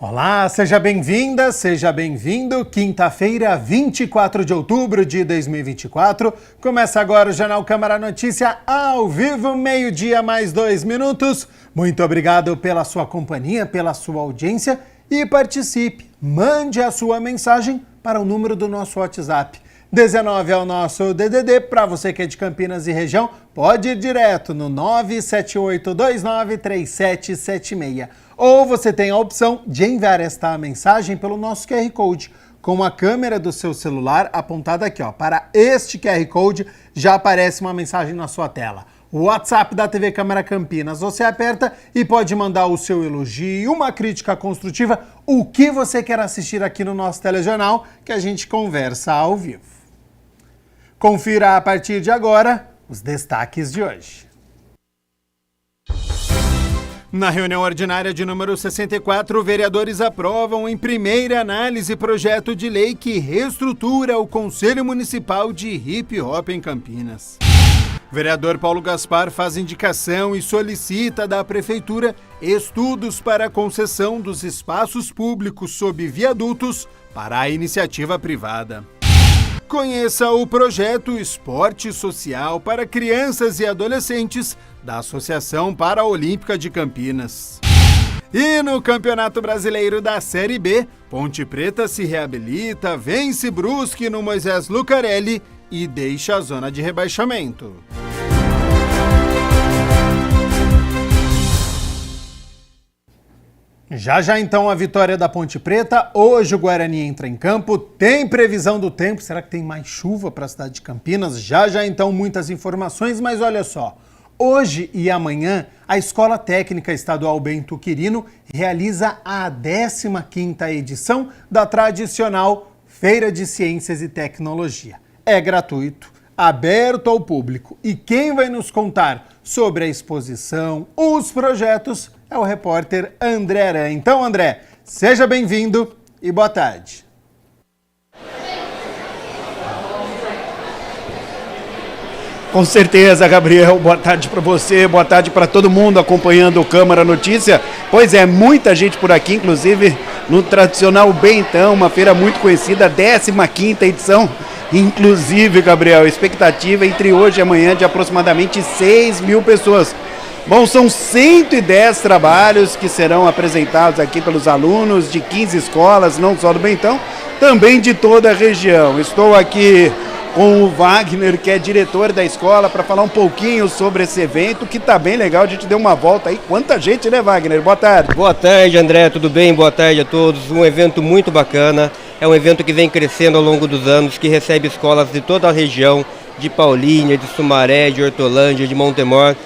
Olá, seja bem-vinda, seja bem-vindo. Quinta-feira, 24 de outubro de 2024. Começa agora o Jornal Câmara Notícia ao vivo, meio-dia mais 2 minutos. Muito obrigado pela sua companhia, pela sua audiência e participe. Mande a sua mensagem para o número do nosso WhatsApp. 19 é o nosso DDD, para você que é de Campinas e região, pode ir direto no 978293776. Ou você tem a opção de enviar esta mensagem pelo nosso QR Code. Com a câmera do seu celular apontada aqui, para este QR Code, já aparece uma mensagem na sua tela. O WhatsApp da TV Câmara Campinas, você aperta e pode mandar o seu elogio, uma crítica construtiva, o que você quer assistir aqui no nosso telejornal, que a gente conversa ao vivo. Confira a partir de agora os destaques de hoje. Na reunião ordinária de número 64, vereadores aprovam em primeira análise projeto de lei que reestrutura o Conselho Municipal de Hip Hop em Campinas. Vereador Paulo Gaspar faz indicação e solicita da Prefeitura estudos para a concessão dos espaços públicos sob viadutos para a iniciativa privada. Conheça o projeto Esporte Social para Crianças e Adolescentes da Associação Paraolímpica de Campinas. E no Campeonato Brasileiro da Série B, Ponte Preta se reabilita, vence Brusque no Moisés Lucarelli e deixa a zona de rebaixamento. Já então a vitória da Ponte Preta, hoje o Guarani entra em campo, tem previsão do tempo, será que tem mais chuva para a cidade de Campinas? Já então muitas informações, mas olha só, hoje e amanhã a Escola Técnica Estadual Bento Quirino realiza a 15ª edição da tradicional Feira de Ciências e Tecnologia. É gratuito, aberto ao público e quem vai nos contar sobre a exposição, os projetos, é o repórter André Aran. Então, André, seja bem-vindo e boa tarde. Com certeza, Gabriel. Boa tarde para você, boa tarde para todo mundo acompanhando o Câmara Notícia. Pois é, muita gente por aqui, inclusive no tradicional Bentão, uma feira muito conhecida, 15ª edição. Inclusive, Gabriel, expectativa entre hoje e amanhã de aproximadamente 6 mil pessoas. Bom, são 110 trabalhos que serão apresentados aqui pelos alunos de 15 escolas, não só do Bentão, também de toda a região. Estou aqui com o Wagner, que é diretor da escola, para falar um pouquinho sobre esse evento, que está bem legal. A gente deu uma volta aí. Quanta gente, né, Wagner? Boa tarde. Boa tarde, André. Tudo bem? Boa tarde a todos. Um evento muito bacana. É um evento que vem crescendo ao longo dos anos, que recebe escolas de toda a região, de Paulínia, de Sumaré, de Hortolândia, de Montemor.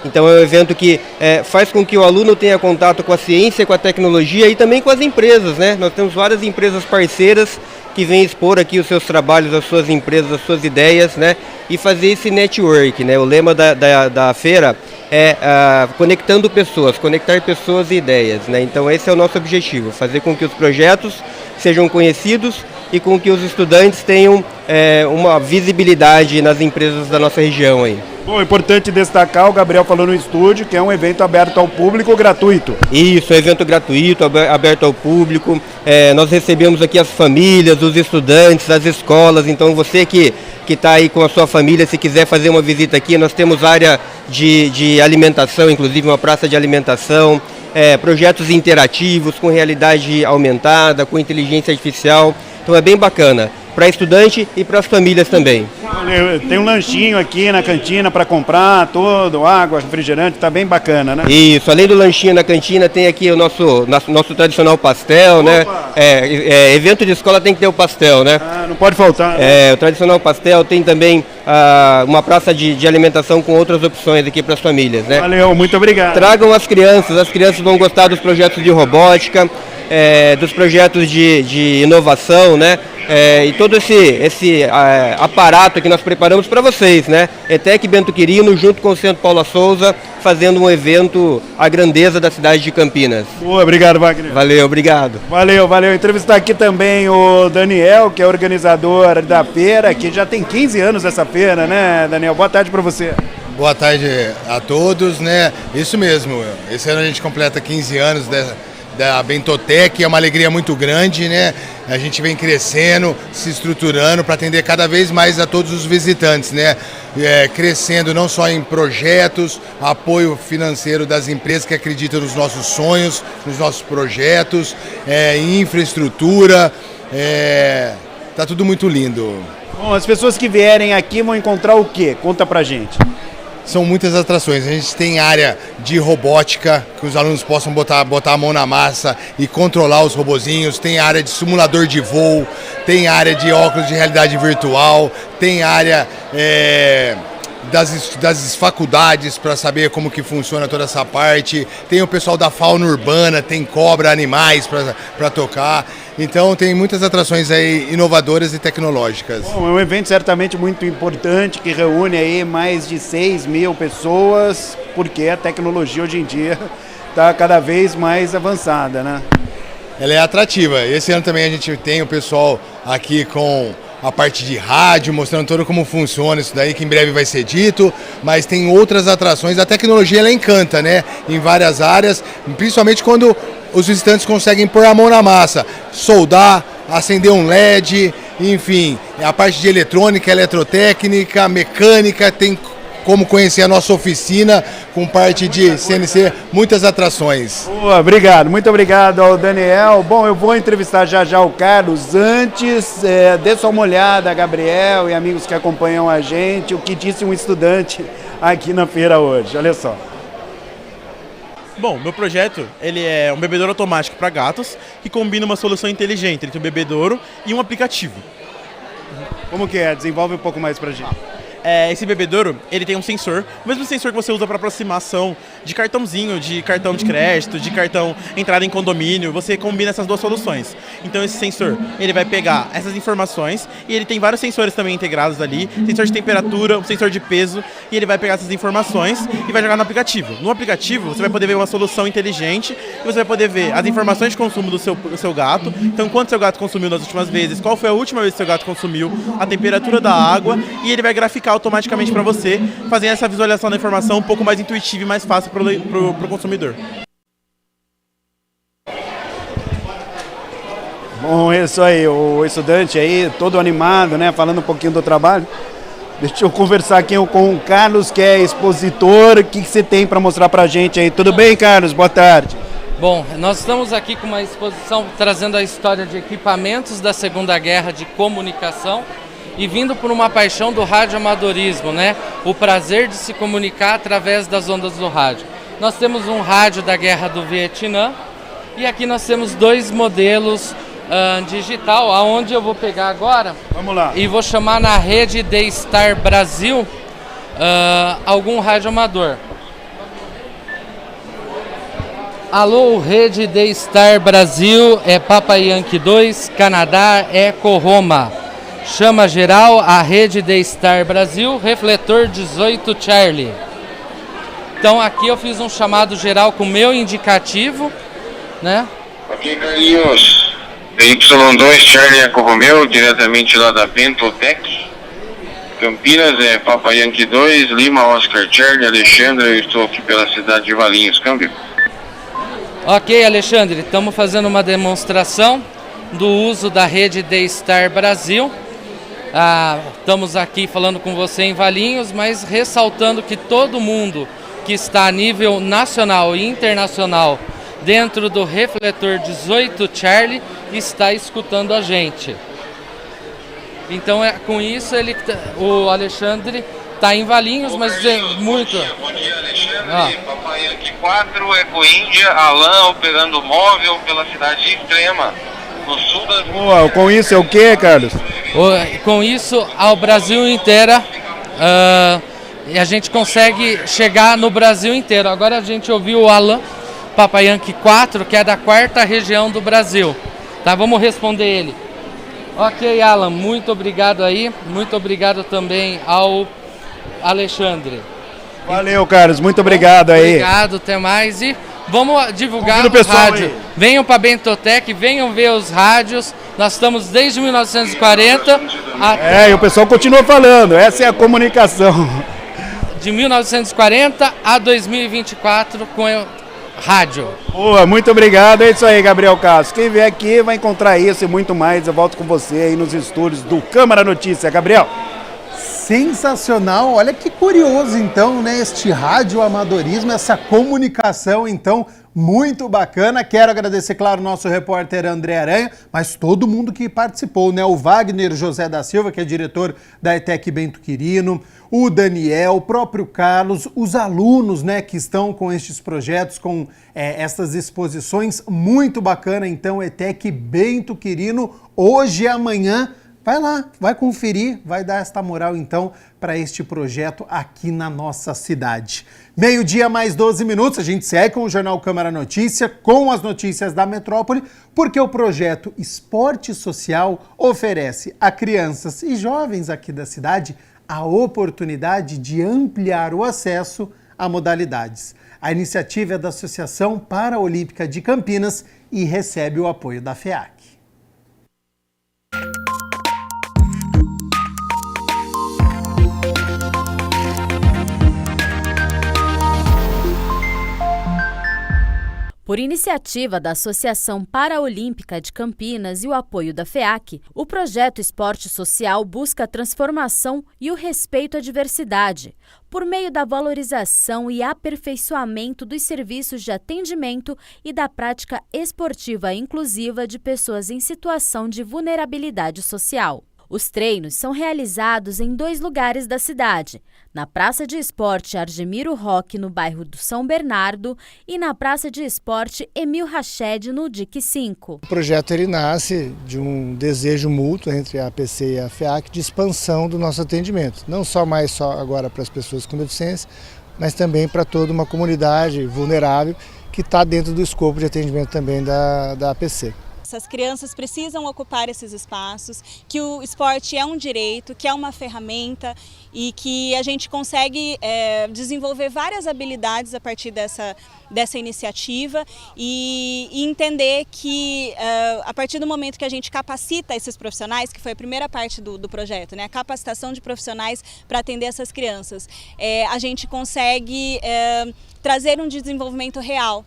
Então é um evento que faz com que o aluno tenha contato com a ciência, com a tecnologia e também com as empresas, né? Nós temos várias empresas parceiras que vêm expor aqui os seus trabalhos, as suas empresas, as suas ideias, né? E fazer esse network, né? O lema da feira é conectando pessoas, conectar pessoas e ideias, né? Então esse é o nosso objetivo, fazer com que os projetos sejam conhecidos e com que os estudantes tenham uma visibilidade nas empresas da nossa região aí. Bom, é importante destacar, o Gabriel falou no estúdio, que é um evento aberto ao público gratuito. Isso, é um evento gratuito, aberto ao público. Nós recebemos aqui as famílias, os estudantes, as escolas. Então você que está aí com a sua família, se quiser fazer uma visita aqui, nós temos área de alimentação, inclusive uma praça de alimentação, projetos interativos com realidade aumentada, com inteligência artificial. Então é bem bacana, para estudante e para as famílias também. Tem um lanchinho aqui na cantina para comprar, água, refrigerante, tá bem bacana, né? Isso, além do lanchinho na cantina, tem aqui o nosso tradicional pastel, né? Evento de escola tem que ter o pastel, né? Não pode faltar. Né? O tradicional pastel, tem também uma praça de alimentação com outras opções aqui para as famílias, né? Valeu, muito obrigado. Tragam as crianças vão gostar dos projetos de robótica, dos projetos de inovação, né? E todo esse aparato que nós preparamos para vocês, né? ETEC Bento Quirino, junto com o Centro Paula Souza, fazendo um evento à grandeza da cidade de Campinas. Boa, obrigado, Wagner. Valeu, obrigado. Valeu. Entrevistar aqui também o Daniel, que é organizador da feira, que já tem 15 anos essa feira, né, Daniel? Boa tarde para você. Boa tarde a todos, né? Isso mesmo, esse ano a gente completa 15 anos da Bentotec, é uma alegria muito grande, né? A gente vem crescendo, se estruturando para atender cada vez mais a todos os visitantes, né? Crescendo não só em projetos, apoio financeiro das empresas que acreditam nos nossos sonhos, nos nossos projetos, em infraestrutura, tá tudo muito lindo. Bom, as pessoas que vierem aqui vão encontrar o quê? Conta pra gente. São muitas atrações. A gente tem área de robótica, que os alunos possam botar a mão na massa e controlar os robozinhos. Tem área de simulador de voo, tem área de óculos de realidade virtual, tem área das faculdades para saber como que funciona toda essa parte. Tem o pessoal da fauna urbana, tem cobra, animais para tocar. Então tem muitas atrações aí inovadoras e tecnológicas. Bom, é um evento certamente muito importante que reúne aí mais de 6.000 pessoas, porque a tecnologia hoje em dia está cada vez mais avançada, né? Ela é atrativa. Esse ano também a gente tem o pessoal aqui com a parte de rádio, mostrando todo como funciona isso daí, que em breve vai ser dito, mas tem outras atrações. A tecnologia, ela encanta, né? Em várias áreas, principalmente quando os visitantes conseguem pôr a mão na massa, soldar, acender um LED, enfim, a parte de eletrônica, eletrotécnica, mecânica, tem como conhecer a nossa oficina com parte de CNC, muitas atrações. Boa, obrigado, muito obrigado ao Daniel. Bom, eu vou entrevistar já o Carlos. Antes, dê só uma olhada, Gabriel e amigos que acompanham a gente, o que disse um estudante aqui na feira hoje. Olha só. Bom, meu projeto ele é um bebedouro automático para gatos que combina uma solução inteligente entre um bebedouro e um aplicativo. Como que é? Desenvolve um pouco mais pra gente. Esse bebedouro, ele tem um sensor, o mesmo sensor que você usa para aproximação de cartãozinho, de cartão de crédito, de cartão entrada em condomínio, você combina essas duas soluções. Então esse sensor, ele vai pegar essas informações e ele tem vários sensores também integrados ali, sensor de temperatura, um sensor de peso, e ele vai pegar essas informações e vai jogar no aplicativo. No aplicativo, você vai poder ver uma solução inteligente e você vai poder ver as informações de consumo do seu gato, então quanto seu gato consumiu nas últimas vezes, qual foi a última vez que seu gato consumiu, a temperatura da água, e ele vai graficar automaticamente para você, fazendo essa visualização da informação um pouco mais intuitiva e mais fácil para o consumidor. Bom, isso aí, o estudante aí, todo animado, né, falando um pouquinho do trabalho. Deixa eu conversar aqui com o Carlos, que é expositor. O que você tem para mostrar para a gente aí? Tudo bem, Carlos? Boa tarde. Bom, nós estamos aqui com uma exposição trazendo a história de equipamentos da Segunda Guerra de comunicação e vindo por uma paixão do radioamadorismo, né? O prazer de se comunicar através das ondas do rádio. Nós temos um rádio da Guerra do Vietnã e aqui nós temos dois modelos digital, aonde eu vou pegar agora. Vamos lá. E vou chamar na rede D-Star Brasil algum radioamador. Alô, rede D-Star Brasil, é Papa Yankee 2, Canadá, Eco Roma. Chama geral, a rede D-Star Brasil, refletor 18 Charlie. Então aqui eu fiz um chamado geral com o meu indicativo, né? Ok, Carlinhos. Y2 Charlie Eco Romeo, diretamente lá da Bentotec. Campinas, é Papa Yankee 2, Lima Oscar Charlie, Alexandre, eu estou aqui pela cidade de Valinhos, câmbio. Ok, Alexandre, estamos fazendo uma demonstração do uso da rede D-Star Brasil. Estamos aqui falando com você em Valinhos, mas ressaltando que todo mundo que está a nível nacional e internacional dentro do refletor 18 Charlie está escutando a gente. Então com isso o Alexandre está em Valinhos, mas é muito... Bom dia, Alexandre. Papai Yankee 4, Eco Índia, Alan operando móvel pela cidade Extrema, no sul da... Boa, com isso é o que, Carlos? Com isso, ao Brasil inteira, e a gente consegue chegar no Brasil inteiro. Agora a gente ouviu o Alan, Papa Yankee 4, que é da 4ª região do Brasil. Tá, vamos responder ele. Ok, Alan, muito obrigado aí. Muito obrigado também ao Alexandre. Valeu, Carlos, muito obrigado aí. Obrigado, até mais. E vamos divulgar o rádio. Aí. Venham para a Bentotec, venham ver os rádios. Nós estamos desde 1940. E o pessoal continua falando, essa é a comunicação. De 1940 a 2024, rádio. Boa, muito obrigado. É isso aí, Gabriel Castro. Quem vier aqui vai encontrar isso e muito mais. Eu volto com você aí nos estúdios do Câmara Notícia. Gabriel. Sensacional, olha que curioso então, né, este radioamadorismo, essa comunicação então muito bacana. Quero agradecer, claro, o nosso repórter André Aranha, mas todo mundo que participou, né, o Wagner José da Silva, que é diretor da ETEC Bento Quirino, o Daniel, o próprio Carlos, os alunos, né, que estão com estes projetos, com essas exposições, muito bacana então, ETEC Bento Quirino, hoje e amanhã. Vai lá, vai conferir, vai dar esta moral então para este projeto aqui na nossa cidade. 12:00 mais 12 minutos, a gente segue com o Jornal Câmara Notícia, com as notícias da metrópole, porque o projeto Esporte Social oferece a crianças e jovens aqui da cidade a oportunidade de ampliar o acesso a modalidades. A iniciativa é da Associação Paraolímpica de Campinas e recebe o apoio da FEAC. Por iniciativa da Associação Paraolímpica de Campinas e o apoio da FEAC, o projeto Esporte Social busca a transformação e o respeito à diversidade, por meio da valorização e aperfeiçoamento dos serviços de atendimento e da prática esportiva inclusiva de pessoas em situação de vulnerabilidade social. Os treinos são realizados em 2 lugares da cidade, na Praça de Esporte Argemiro Roque, no bairro do São Bernardo, e na Praça de Esporte Emil Rached, no DIC 5. O projeto ele nasce de um desejo mútuo entre a APC e a FEAC de expansão do nosso atendimento, não só agora para as pessoas com deficiência, mas também para toda uma comunidade vulnerável que está dentro do escopo de atendimento também da APC. Essas crianças precisam ocupar esses espaços, que o esporte é um direito, que é uma ferramenta e que a gente consegue desenvolver várias habilidades a partir dessa iniciativa e entender que a partir do momento que a gente capacita esses profissionais, que foi a primeira parte do projeto, né, a capacitação de profissionais para atender essas crianças, a gente consegue trazer um desenvolvimento real.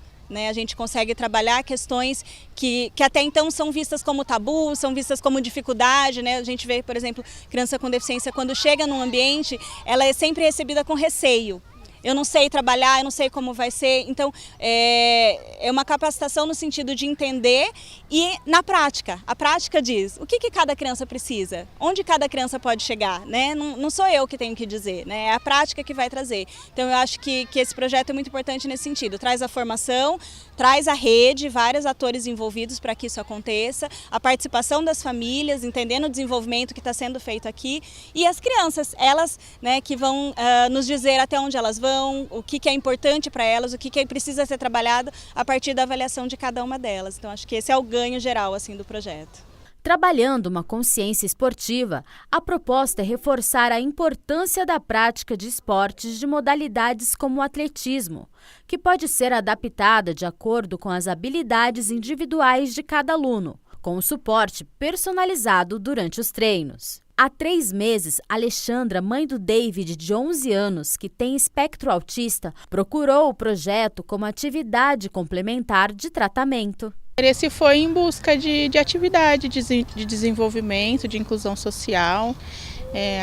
A gente consegue trabalhar questões que até então são vistas como tabu, são vistas como dificuldade. A gente vê, por exemplo, criança com deficiência, quando chega num ambiente, ela é sempre recebida com receio. Eu não sei trabalhar, eu não sei como vai ser. Então, é uma capacitação no sentido de entender e na prática. A prática diz o que cada criança precisa, onde cada criança pode chegar. Não sou eu que tenho que dizer, é a prática que vai trazer. Então, eu acho que esse projeto é muito importante nesse sentido. Traz a formação, traz a rede, vários atores envolvidos para que isso aconteça, a participação das famílias, entendendo o desenvolvimento que está sendo feito aqui, e as crianças, elas que vão nos dizer até onde elas vão, o que é importante para elas, o que precisa ser trabalhado a partir da avaliação de cada uma delas. Então, acho que esse é o ganho geral do projeto. Trabalhando uma consciência esportiva, a proposta é reforçar a importância da prática de esportes de modalidades como o atletismo, que pode ser adaptada de acordo com as habilidades individuais de cada aluno, com o suporte personalizado durante os treinos. Há 3 meses, Alexandra, mãe do David, de 11 anos, que tem espectro autista, procurou o projeto como atividade complementar de tratamento. Esse foi em busca de atividade, de desenvolvimento, de inclusão social.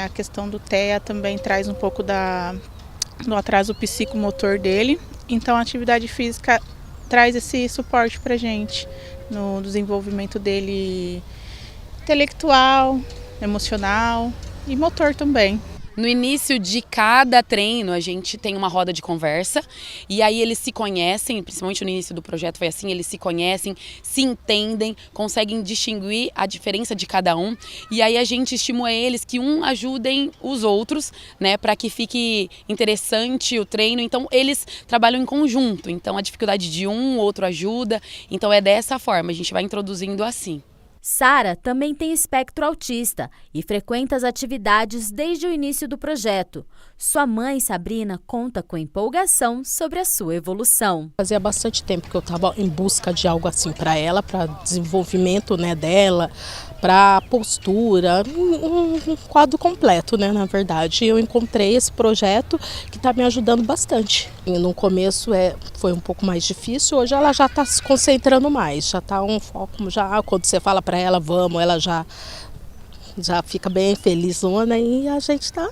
A questão do TEA também traz um pouco do atraso psicomotor dele. Então, a atividade física traz esse suporte para a gente no desenvolvimento dele intelectual, emocional e motor também. No início de cada treino, a gente tem uma roda de conversa e aí eles se conhecem, principalmente no início do projeto foi assim, eles se conhecem, se entendem, conseguem distinguir a diferença de cada um e aí a gente estimula eles que ajudem os outros, para que fique interessante o treino. Então eles trabalham em conjunto, então a dificuldade de o outro ajuda, então é dessa forma, a gente vai introduzindo assim. Sara também tem espectro autista e frequenta as atividades desde o início do projeto. Sua mãe, Sabrina, conta com empolgação sobre a sua evolução. Fazia bastante tempo que eu estava em busca de algo assim para ela, para desenvolvimento, né, dela, para postura, um quadro completo, né, na verdade. Eu encontrei esse projeto que está me ajudando bastante. E no começo foi um pouco mais difícil, hoje ela já está se concentrando mais, já está um foco, já quando você fala para ela, vamos, ela já fica bem felizona e a gente está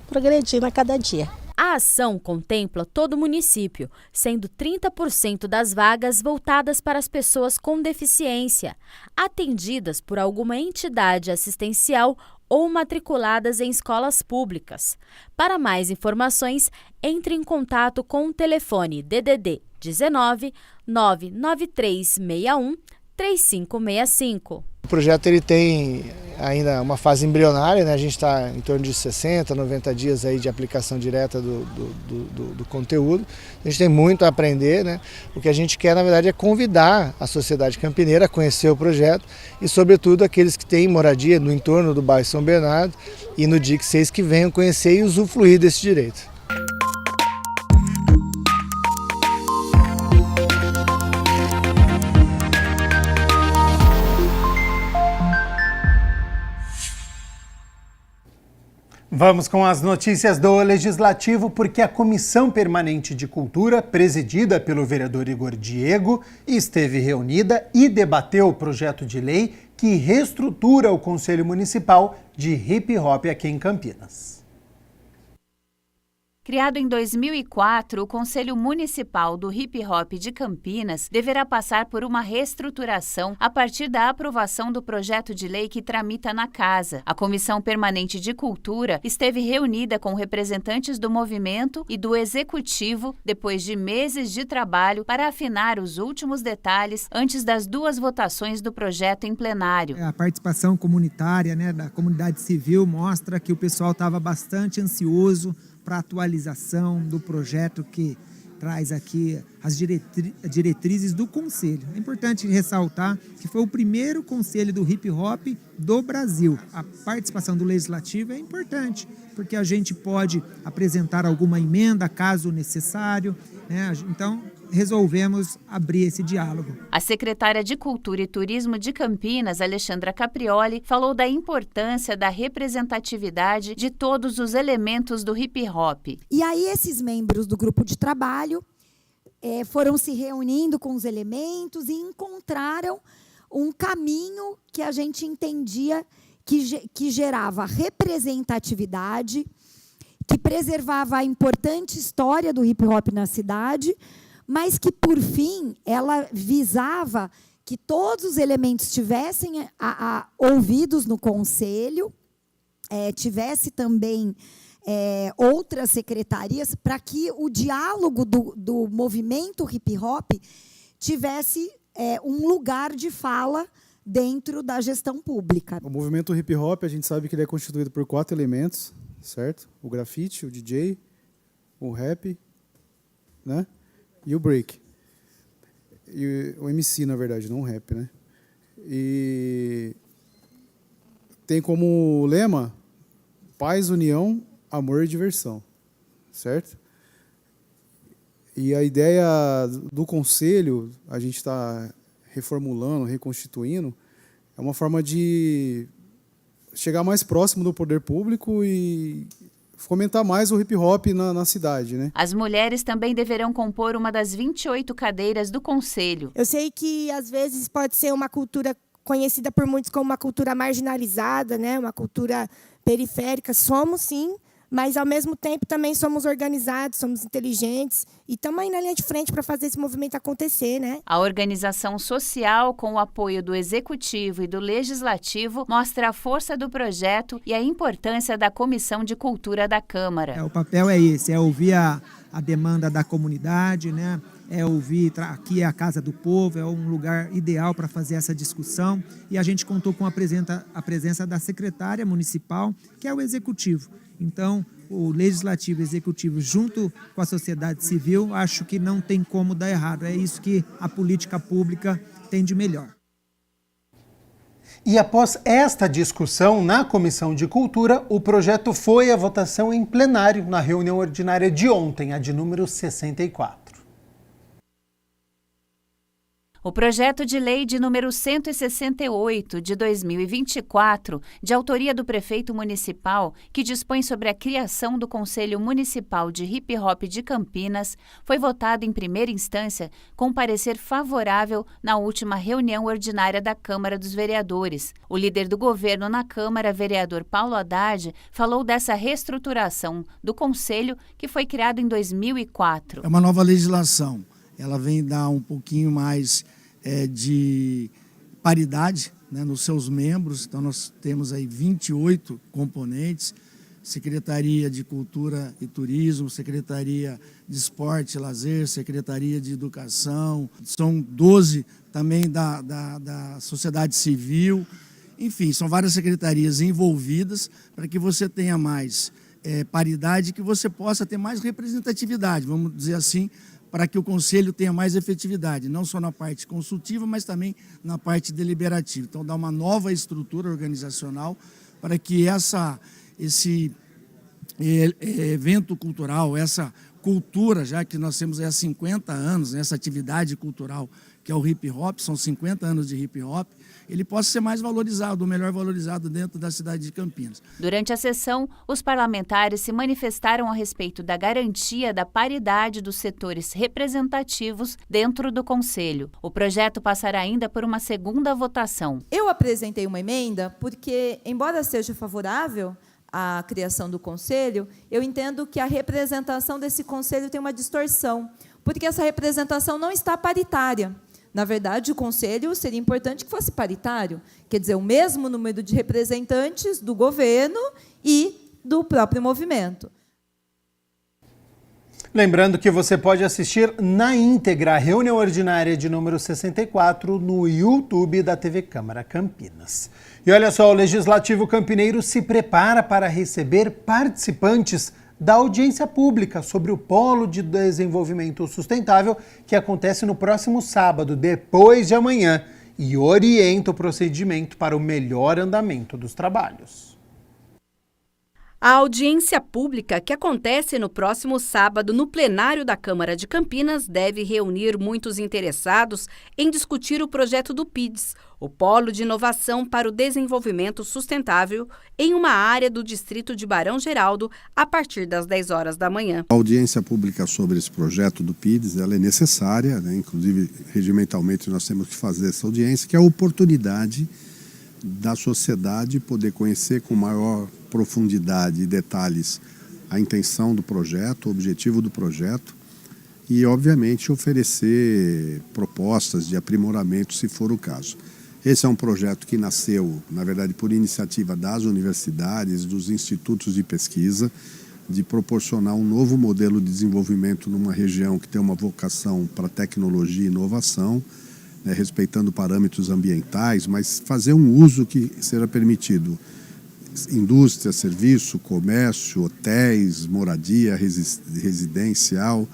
progredindo a cada dia. A ação contempla todo o município, sendo 30% das vagas voltadas para as pessoas com deficiência, atendidas por alguma entidade assistencial ou matriculadas em escolas públicas. Para mais informações, entre em contato com o telefone DDD 19 99361 3565. O projeto ele tem ainda uma fase embrionária, né? A gente está em torno de 60, 90 dias aí de aplicação direta do conteúdo. A gente tem muito a aprender, né? O que a gente quer, na verdade, é convidar a sociedade campineira a conhecer o projeto e, sobretudo, aqueles que têm moradia no entorno do bairro São Bernardo e no dia 6 que venham conhecer e usufruir desse direito. Vamos com as notícias do Legislativo, porque a Comissão Permanente de Cultura, presidida pelo vereador Igor Diego, esteve reunida e debateu o projeto de lei que reestrutura o Conselho Municipal de Hip Hop aqui em Campinas. Criado em 2004, o Conselho Municipal do Hip Hop de Campinas deverá passar por uma reestruturação a partir da aprovação do projeto de lei que tramita na Casa. A Comissão Permanente de Cultura esteve reunida com representantes do movimento e do Executivo depois de meses de trabalho para afinar os últimos detalhes antes das 2 votações do projeto em plenário. A participação comunitária, né, da comunidade civil mostra que o pessoal estava bastante ansioso para a atualização do projeto que traz aqui as diretrizes do Conselho. É importante ressaltar que foi o primeiro Conselho do Hip Hop do Brasil. A participação do Legislativo é importante, porque a gente pode apresentar alguma emenda, caso necessário, né? Então, resolvemos abrir esse diálogo. A secretária de Cultura e Turismo de Campinas, Alexandra Caprioli, falou da importância da representatividade de todos os elementos do hip hop. E aí esses membros do grupo de trabalho foram se reunindo com os elementos e encontraram um caminho que a gente entendia que gerava representatividade, que preservava a importante história do hip hop na cidade, mas que, por fim, ela visava que todos os elementos tivessem ouvidos no Conselho, tivesse também outras secretarias, para que o diálogo do movimento hip-hop tivesse um lugar de fala dentro da gestão pública. O movimento hip-hop, a gente sabe que ele é constituído por 4 elementos, certo? O grafite, o DJ, o rap, né? E o break. E o MC, na verdade, não o rap, né? E tem como lema paz, união, amor e diversão, certo? E a ideia do conselho, a gente está reformulando, reconstituindo, é uma forma de chegar mais próximo do poder público e fomentar mais o hip-hop na cidade, né? As mulheres também deverão compor uma das 28 cadeiras do Conselho. Eu sei que, às vezes, pode ser uma cultura conhecida por muitos como uma cultura marginalizada, né? Uma cultura periférica. Somos, sim, mas, ao mesmo tempo, também somos organizados, somos inteligentes e estamos aí na linha de frente para fazer esse movimento acontecer, né? A organização social, com o apoio do Executivo e do Legislativo, mostra a força do projeto e a importância da Comissão de Cultura da Câmara. O papel é esse, é ouvir a demanda da comunidade, né? É ouvir, aqui é a Casa do Povo, é um lugar ideal para fazer essa discussão, e a gente contou com a presença da secretária municipal, que é o Executivo. Então, o Legislativo e o Executivo, junto com a sociedade civil, acho que não tem como dar errado. É isso que a política pública tem de melhor. E após esta discussão na Comissão de Cultura, o projeto foi à votação em plenário na reunião ordinária de ontem, a de número 64. O projeto de lei de número 168 de 2024, de autoria do prefeito municipal, que dispõe sobre a criação do Conselho Municipal de Hip Hop de Campinas, foi votado em primeira instância com parecer favorável na última reunião ordinária da Câmara dos Vereadores. O líder do governo na Câmara, vereador Paulo Haddad, falou dessa reestruturação do Conselho que foi criado em 2004. É uma nova legislação. Ela vem dar um pouquinho mais de paridade, né, nos seus membros. Então nós temos aí 28 componentes: Secretaria de Cultura e Turismo, Secretaria de Esporte e Lazer, Secretaria de Educação, são 12 também da sociedade civil. Enfim, são várias secretarias envolvidas para que você tenha mais paridade, que você possa ter mais representatividade, vamos dizer assim, para que o Conselho tenha mais efetividade, não só na parte consultiva, mas também na parte deliberativa. Então, dá uma nova estrutura organizacional para que esse evento cultural, essa cultura, já que nós temos há 50 anos, essa atividade cultural que é o hip hop, são 50 anos de hip hop, ele possa ser mais valorizado, ou melhor valorizado dentro da cidade de Campinas. Durante a sessão, os parlamentares se manifestaram a respeito da garantia da paridade dos setores representativos dentro do Conselho. O projeto passará ainda por uma segunda votação. Eu apresentei uma emenda porque, embora seja favorável à criação do Conselho, eu entendo que a representação desse Conselho tem uma distorção, porque essa representação não está paritária. Na verdade, o Conselho seria importante que fosse paritário, quer dizer, o mesmo número de representantes do governo e do próprio movimento. Lembrando que você pode assistir na íntegra a reunião ordinária de número 64 no YouTube da TV Câmara Campinas. E olha só, o Legislativo Campineiro se prepara para receber participantes da audiência pública sobre o Polo de Desenvolvimento Sustentável, que acontece no próximo sábado, depois de amanhã, e orienta o procedimento para o melhor andamento dos trabalhos. A audiência pública, que acontece no próximo sábado no plenário da Câmara de Campinas, deve reunir muitos interessados em discutir o projeto do PIDS, o Polo de Inovação para o Desenvolvimento Sustentável, em uma área do distrito de Barão Geraldo, a partir das 10 horas da manhã. A audiência pública sobre esse projeto do PIDS, ela é necessária, né? Inclusive regimentalmente nós temos que fazer essa audiência, que é a oportunidade da sociedade poder conhecer com maior profundidade e detalhes a intenção do projeto, o objetivo do projeto e, obviamente, oferecer propostas de aprimoramento, se for o caso. Esse é um projeto que nasceu, na verdade, por iniciativa das universidades, dos institutos de pesquisa, de proporcionar um novo modelo de desenvolvimento numa região que tem uma vocação para tecnologia e inovação, né, respeitando parâmetros ambientais, mas fazer um uso que seja permitido. Indústria, serviço, comércio, hotéis, moradia residencial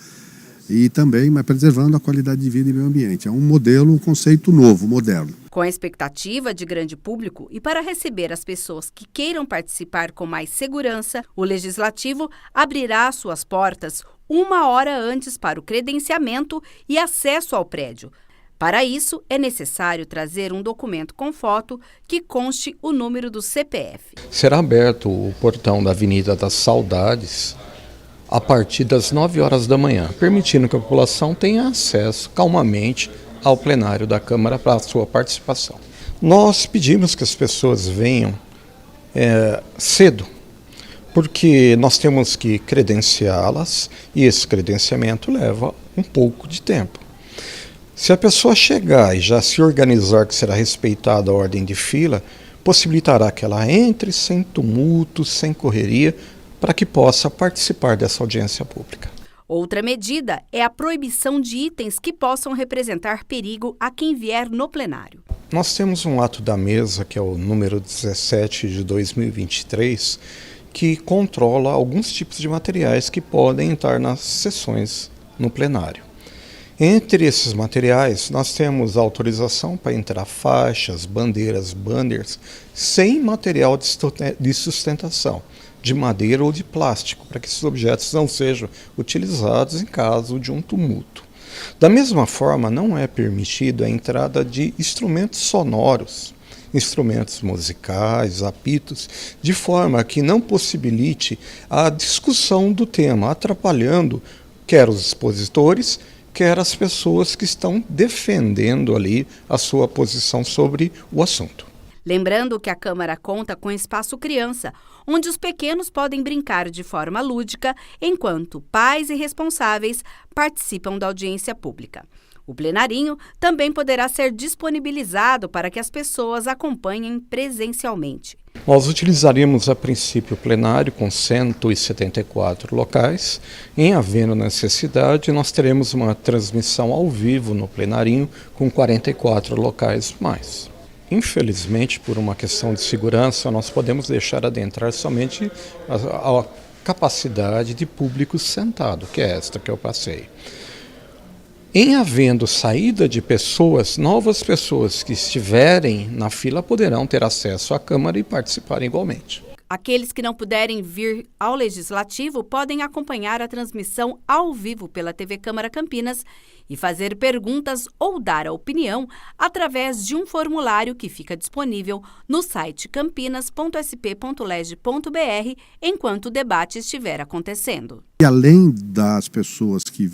e também, mas preservando a qualidade de vida e meio ambiente. É um modelo, um conceito novo, moderno. Com a expectativa de grande público e para receber as pessoas que queiram participar com mais segurança, o Legislativo abrirá suas portas 1 hora antes para o credenciamento e acesso ao prédio. Para isso, é necessário trazer um documento com foto que conste o número do CPF. Será aberto o portão da Avenida das Saudades a partir das 9 horas da manhã, permitindo que a população tenha acesso calmamente ao plenário da Câmara para a sua participação. Nós pedimos que as pessoas venham cedo, porque nós temos que credenciá-las e esse credenciamento leva um pouco de tempo. Se a pessoa chegar e já se organizar que será respeitada a ordem de fila, possibilitará que ela entre sem tumulto, sem correria, para que possa participar dessa audiência pública. Outra medida é a proibição de itens que possam representar perigo a quem vier no plenário. Nós temos um ato da mesa, que é o número 17 de 2023, que controla alguns tipos de materiais que podem entrar nas sessões no plenário. Entre esses materiais, nós temos autorização para entrar faixas, bandeiras, banners, sem material de sustentação, de madeira ou de plástico, para que esses objetos não sejam utilizados em caso de um tumulto. Da mesma forma, não é permitida a entrada de instrumentos sonoros, instrumentos musicais, apitos, de forma que não possibilite a discussão do tema, atrapalhando quer os expositores, quer as pessoas que estão defendendo ali a sua posição sobre o assunto. Lembrando que a Câmara conta com espaço criança, onde os pequenos podem brincar de forma lúdica, enquanto pais e responsáveis participam da audiência pública. O plenarinho também poderá ser disponibilizado para que as pessoas acompanhem presencialmente. Nós utilizaríamos a princípio o plenário com 174 locais. Em havendo necessidade, nós teremos uma transmissão ao vivo no plenarinho com 44 locais mais. Infelizmente, por uma questão de segurança, nós podemos deixar adentrar somente a capacidade de público sentado, que é esta que eu passei. Em havendo saída de pessoas, novas pessoas que estiverem na fila poderão ter acesso à Câmara e participar igualmente. Aqueles que não puderem vir ao Legislativo podem acompanhar a transmissão ao vivo pela TV Câmara Campinas e fazer perguntas ou dar a opinião através de um formulário que fica disponível no site campinas.sp.leg.br enquanto o debate estiver acontecendo. E além das pessoas que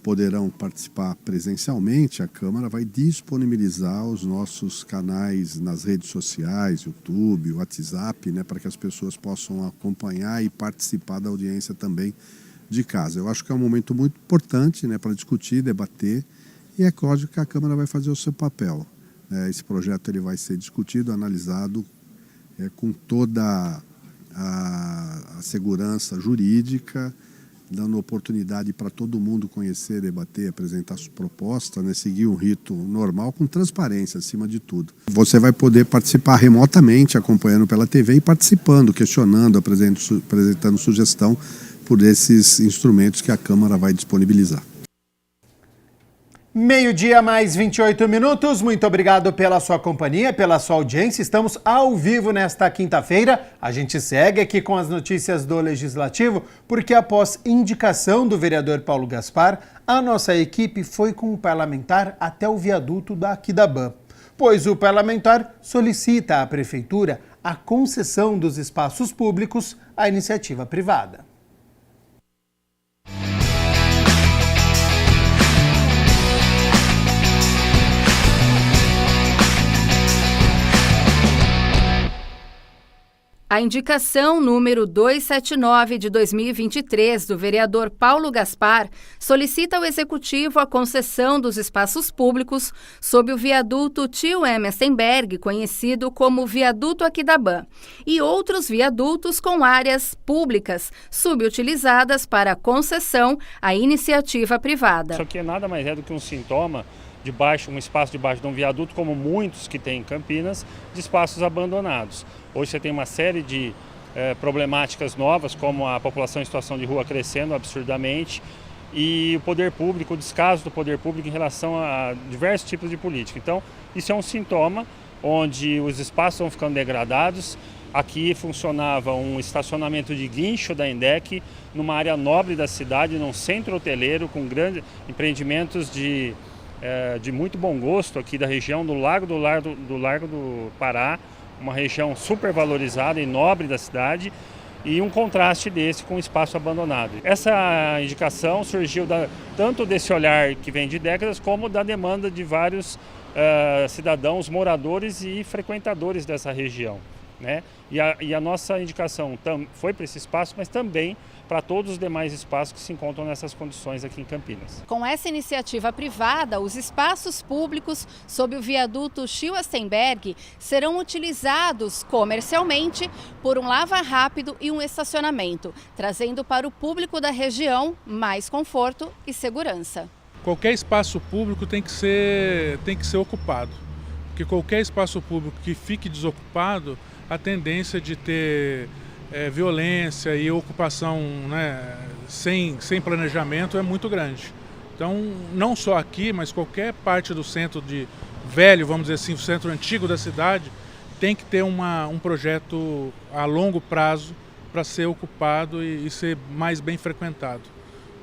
poderão participar presencialmente, a Câmara vai disponibilizar os nossos canais nas redes sociais, YouTube, WhatsApp, para que as pessoas possam acompanhar e participar da audiência também de casa. Eu acho que é um momento muito importante para discutir, debater, e é lógico que a Câmara vai fazer o seu papel. Esse projeto ele vai ser discutido, analisado com toda a segurança jurídica, dando oportunidade para todo mundo conhecer, debater, apresentar sua proposta, seguir um rito normal com transparência acima de tudo. Você vai poder participar remotamente, acompanhando pela TV e participando, questionando, apresentando sugestão por esses instrumentos que a Câmara vai disponibilizar. 12:00 mais 28 minutos. Muito obrigado pela sua companhia, pela sua audiência. Estamos ao vivo nesta quinta-feira. A gente segue aqui com as notícias do Legislativo, porque após indicação do vereador Paulo Gaspar, a nossa equipe foi com o parlamentar até o viaduto da Aquidabã, pois o parlamentar solicita à Prefeitura a concessão dos espaços públicos à iniciativa privada. A indicação número 279 de 2023 do vereador Paulo Gaspar solicita ao Executivo a concessão dos espaços públicos sob o viaduto Tio Emersenberg, conhecido como Viaduto Aquidabã, e outros viadutos com áreas públicas subutilizadas para concessão à iniciativa privada. Isso aqui nada mais é do que um sintoma um espaço debaixo de um viaduto, como muitos que tem em Campinas, de espaços abandonados. Hoje você tem uma série de problemáticas novas, como a população em situação de rua crescendo absurdamente e o poder público, o descaso do poder público em relação a diversos tipos de política. Então, isso é um sintoma onde os espaços vão ficando degradados. Aqui funcionava um estacionamento de guincho da Endec, numa área nobre da cidade, num centro hoteleiro, com grandes empreendimentos de muito bom gosto aqui da região do Largo do Pará, uma região super valorizada e nobre da cidade, e um contraste desse com o espaço abandonado. Essa indicação surgiu tanto desse olhar que vem de décadas, como da demanda de vários cidadãos, moradores e frequentadores dessa região, E a nossa indicação foi para esse espaço, mas também para todos os demais espaços que se encontram nessas condições aqui em Campinas. Com essa iniciativa privada, os espaços públicos sob o viaduto Schillersenberg serão utilizados comercialmente por um lava-rápido e um estacionamento, trazendo para o público da região mais conforto e segurança. Qualquer espaço público tem que ser ocupado, porque qualquer espaço público que fique desocupado, a tendência de ter violência e ocupação sem planejamento é muito grande. Então, não só aqui, mas qualquer parte do centro velho, vamos dizer assim, o centro antigo da cidade, tem que ter um projeto a longo prazo para ser ocupado e ser mais bem frequentado.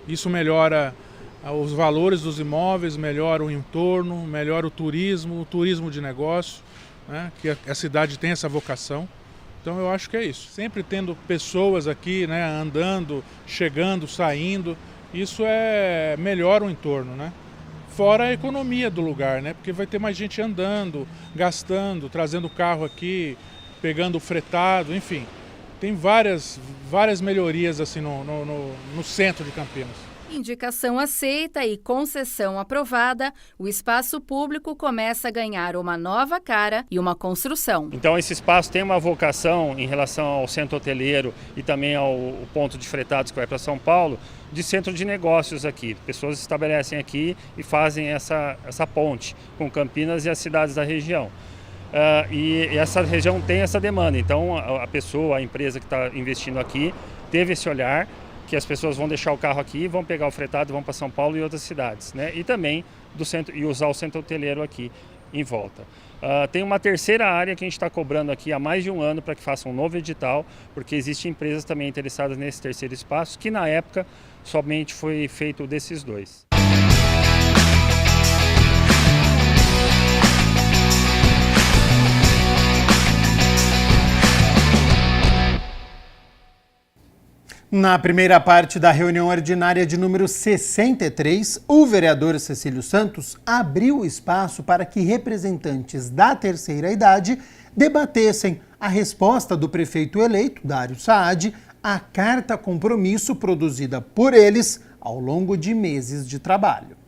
Isso melhora os valores dos imóveis, melhora o entorno, melhora o turismo de negócio, né, que a cidade tem essa vocação. Então eu acho que é isso. Sempre tendo pessoas aqui, né, andando, chegando, saindo, isso melhora o entorno, né? Fora a economia do lugar, né? Porque vai ter mais gente andando, gastando, trazendo o carro aqui, pegando o fretado, enfim. Tem várias melhorias assim no centro de Campinas. Indicação aceita e concessão aprovada, o espaço público começa a ganhar uma nova cara e uma construção. Então esse espaço tem uma vocação em relação ao centro hoteleiro e também ao ponto de fretados que vai para São Paulo, de centro de negócios aqui. Pessoas se estabelecem aqui e fazem essa ponte com Campinas e as cidades da região. E essa região tem essa demanda, então a pessoa, a empresa que está investindo aqui, teve esse olhar que as pessoas vão deixar o carro aqui, vão pegar o fretado, vão para São Paulo e outras cidades, né? E também e usar o centro hoteleiro aqui em volta. Tem uma terceira área que a gente está cobrando aqui há mais de um ano para que faça um novo edital, porque existem empresas também interessadas nesse terceiro espaço, que na época somente foi feito desses dois. Na primeira parte da reunião ordinária de número 63, o vereador Cecílio Santos abriu espaço para que representantes da terceira idade debatessem a resposta do prefeito eleito, Dário Saad, à carta compromisso produzida por eles ao longo de meses de trabalho.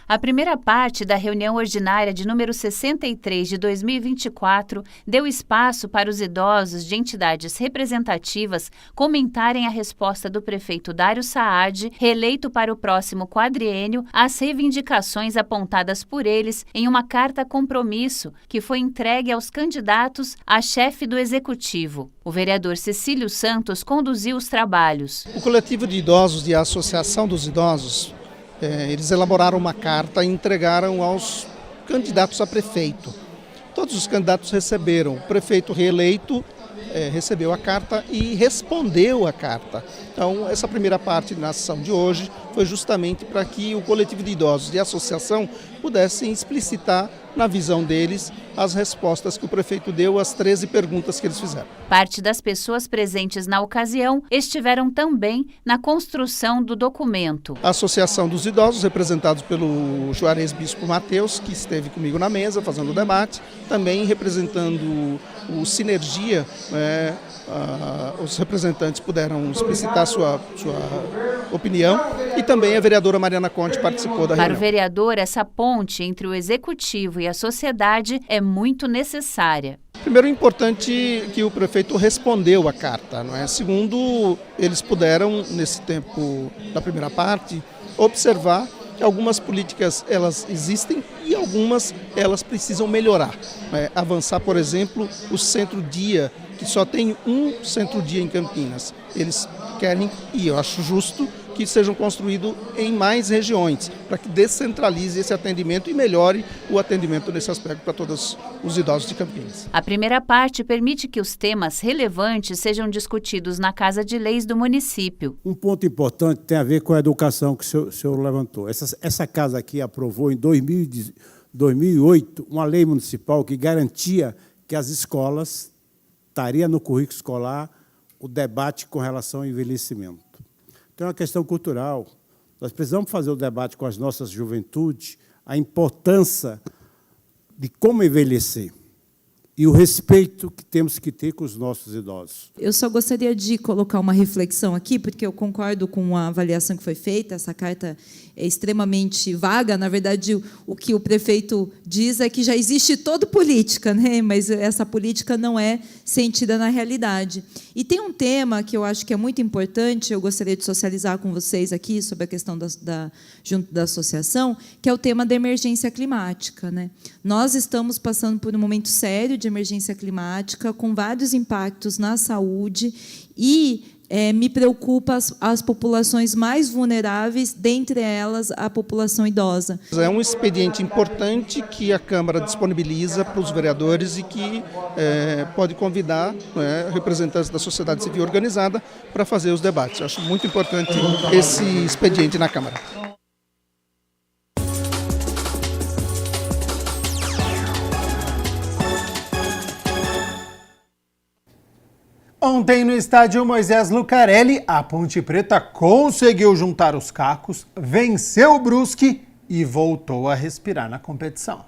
A primeira parte da reunião ordinária de número 63 de 2024 deu espaço para os idosos de entidades representativas comentarem a resposta do prefeito Dário Saad, reeleito para o próximo quadriênio, às reivindicações apontadas por eles em uma carta compromisso que foi entregue aos candidatos a chefe do executivo. O vereador Cecílio Santos conduziu os trabalhos. O coletivo de idosos e a Associação dos Idosos eles elaboraram uma carta e entregaram aos candidatos a prefeito. Todos os candidatos receberam. O prefeito reeleito recebeu a carta e respondeu a carta. Então, essa primeira parte na sessão de hoje foi justamente para que o coletivo de idosos e a associação pudessem explicitar, na visão deles, as respostas que o prefeito deu às 13 perguntas que eles fizeram. Parte das pessoas presentes na ocasião estiveram também na construção do documento. A Associação dos Idosos, representados pelo Juarez Bispo Mateus, que esteve comigo na mesa fazendo o debate, também representando o Sinergia, os representantes puderam explicitar sua opinião, e também a vereadora Mariana Conte participou da reunião. Para o vereador, essa ponte entre o executivo e a sociedade é muito necessária. Primeiro, é importante que o prefeito respondeu a carta, não é? Segundo, eles puderam, nesse tempo da primeira parte, observar que algumas políticas elas existem e algumas elas precisam melhorar. Avançar, por exemplo, o centro-dia, que só tem um centro-dia em Campinas. Eles querem, e eu acho justo, que sejam construídos em mais regiões, para que descentralize esse atendimento e melhore o atendimento nesse aspecto para todos os idosos de Campinas. A primeira parte permite que os temas relevantes sejam discutidos na Casa de Leis do município. Um ponto importante tem a ver com a educação que o senhor levantou. Essa casa aqui aprovou em 2008 uma lei municipal que garantia que as escolas estariam no currículo escolar o debate com relação ao envelhecimento. Então, é uma questão cultural. Nós precisamos fazer o debate com as nossas juventudes, a importância de como envelhecer e o respeito que temos que ter com os nossos idosos. Eu só gostaria de colocar uma reflexão aqui, porque eu concordo com a avaliação que foi feita. Essa carta é extremamente vaga. Na verdade, o que o prefeito diz é que já existe toda política, né? Mas essa política não é sentida na realidade. E tem um tema que eu acho que é muito importante, eu gostaria de socializar com vocês aqui sobre a questão junto da associação, que é o tema da emergência climática, né? Nós estamos passando por um momento sério de emergência climática, com vários impactos na saúde, e me preocupa as populações mais vulneráveis, dentre elas a população idosa. É um expediente importante que a Câmara disponibiliza para os vereadores e que pode convidar representantes da sociedade civil organizada para fazer os debates. Eu acho muito importante esse expediente na Câmara. Ontem no estádio Moisés Lucarelli, a Ponte Preta conseguiu juntar os cacos, venceu o Brusque e voltou a respirar na competição.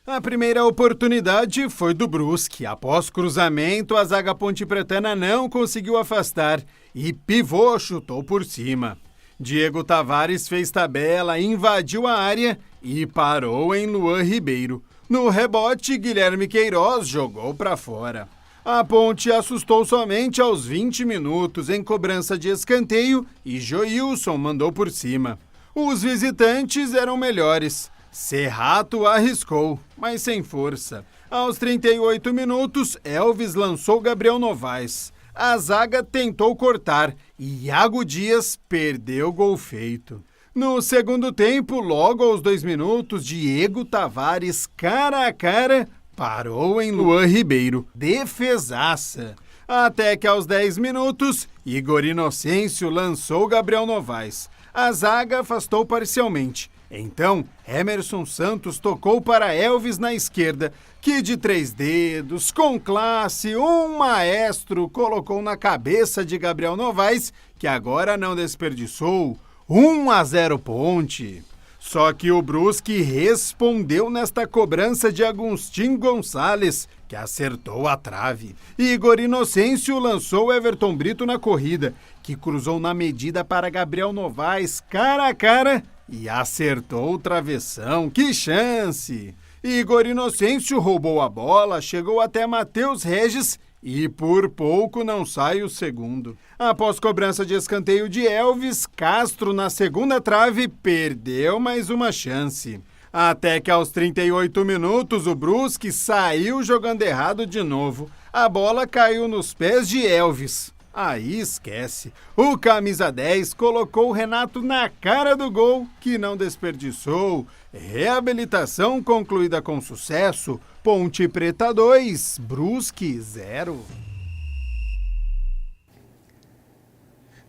A primeira oportunidade foi do Brusque. Após cruzamento, a zaga pontepretana não conseguiu afastar e pivô chutou por cima. Diego Tavares fez tabela, invadiu a área e parou em Luan Ribeiro. No rebote, Guilherme Queiroz jogou para fora. A Ponte assustou somente aos 20 minutos em cobrança de escanteio e Joilson mandou por cima. Os visitantes eram melhores. Serrato arriscou, mas sem força. Aos 38 minutos, Elvis lançou Gabriel Novaes. A zaga tentou cortar e Iago Dias perdeu o gol feito. No segundo tempo, logo aos 2 minutos, Diego Tavares, cara a cara, parou em Luan Ribeiro. Defesaça. Até que aos 10 minutos, Igor Inocêncio lançou Gabriel Novaes. A zaga afastou parcialmente. Então, Emerson Santos tocou para Elvis na esquerda, que de 3 dedos, com classe, um maestro colocou na cabeça de Gabriel Novaes, que agora não desperdiçou. 1-0 Ponte. Só que o Brusque respondeu nesta cobrança de Agustin Gonçalves, que acertou a trave. Igor Inocêncio lançou Everton Brito na corrida, que cruzou na medida para Gabriel Novaes cara a cara e acertou o travessão. Que chance! Igor Inocêncio roubou a bola, chegou até Matheus Regis e por pouco não sai o segundo. Após cobrança de escanteio de Elvis, Castro na segunda trave perdeu mais uma chance. Até que aos 38 minutos o Brusque saiu jogando errado de novo. A bola caiu nos pés de Elvis. Aí esquece. O camisa 10 colocou o Renato na cara do gol, que não desperdiçou. Reabilitação concluída com sucesso. Ponte Preta 2, Brusque 0.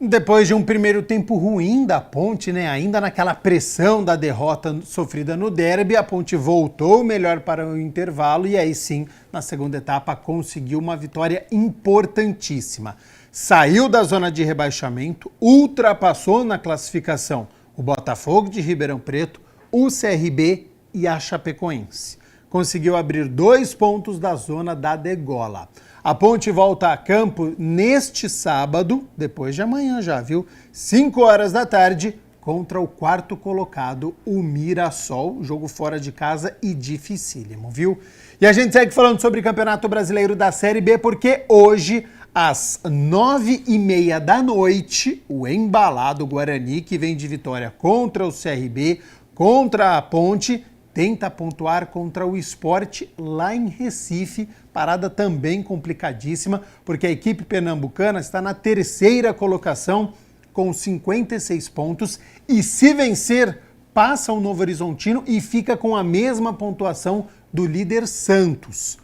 Depois de um primeiro tempo ruim da Ponte, ainda naquela pressão da derrota sofrida no derby, a Ponte voltou melhor para o intervalo e aí sim, na segunda etapa, conseguiu uma vitória importantíssima. Saiu da zona de rebaixamento, ultrapassou na classificação o Botafogo de Ribeirão Preto, o CRB e a Chapecoense. Conseguiu abrir 2 pontos da zona da degola. A Ponte volta a campo neste sábado, depois de amanhã já, viu? 5 horas da tarde, contra o 4º colocado, o Mirassol. Jogo fora de casa e dificílimo, viu? E a gente segue falando sobre o Campeonato Brasileiro da Série B, porque hoje, às 9h30 da noite, o embalado Guarani, que vem de vitória contra o CRB, contra a Ponte, tenta pontuar contra o Sport lá em Recife, parada também complicadíssima, porque a equipe pernambucana está na 3ª colocação com 56 pontos e se vencer, passa o Novo Horizontino e fica com a mesma pontuação do líder Santos.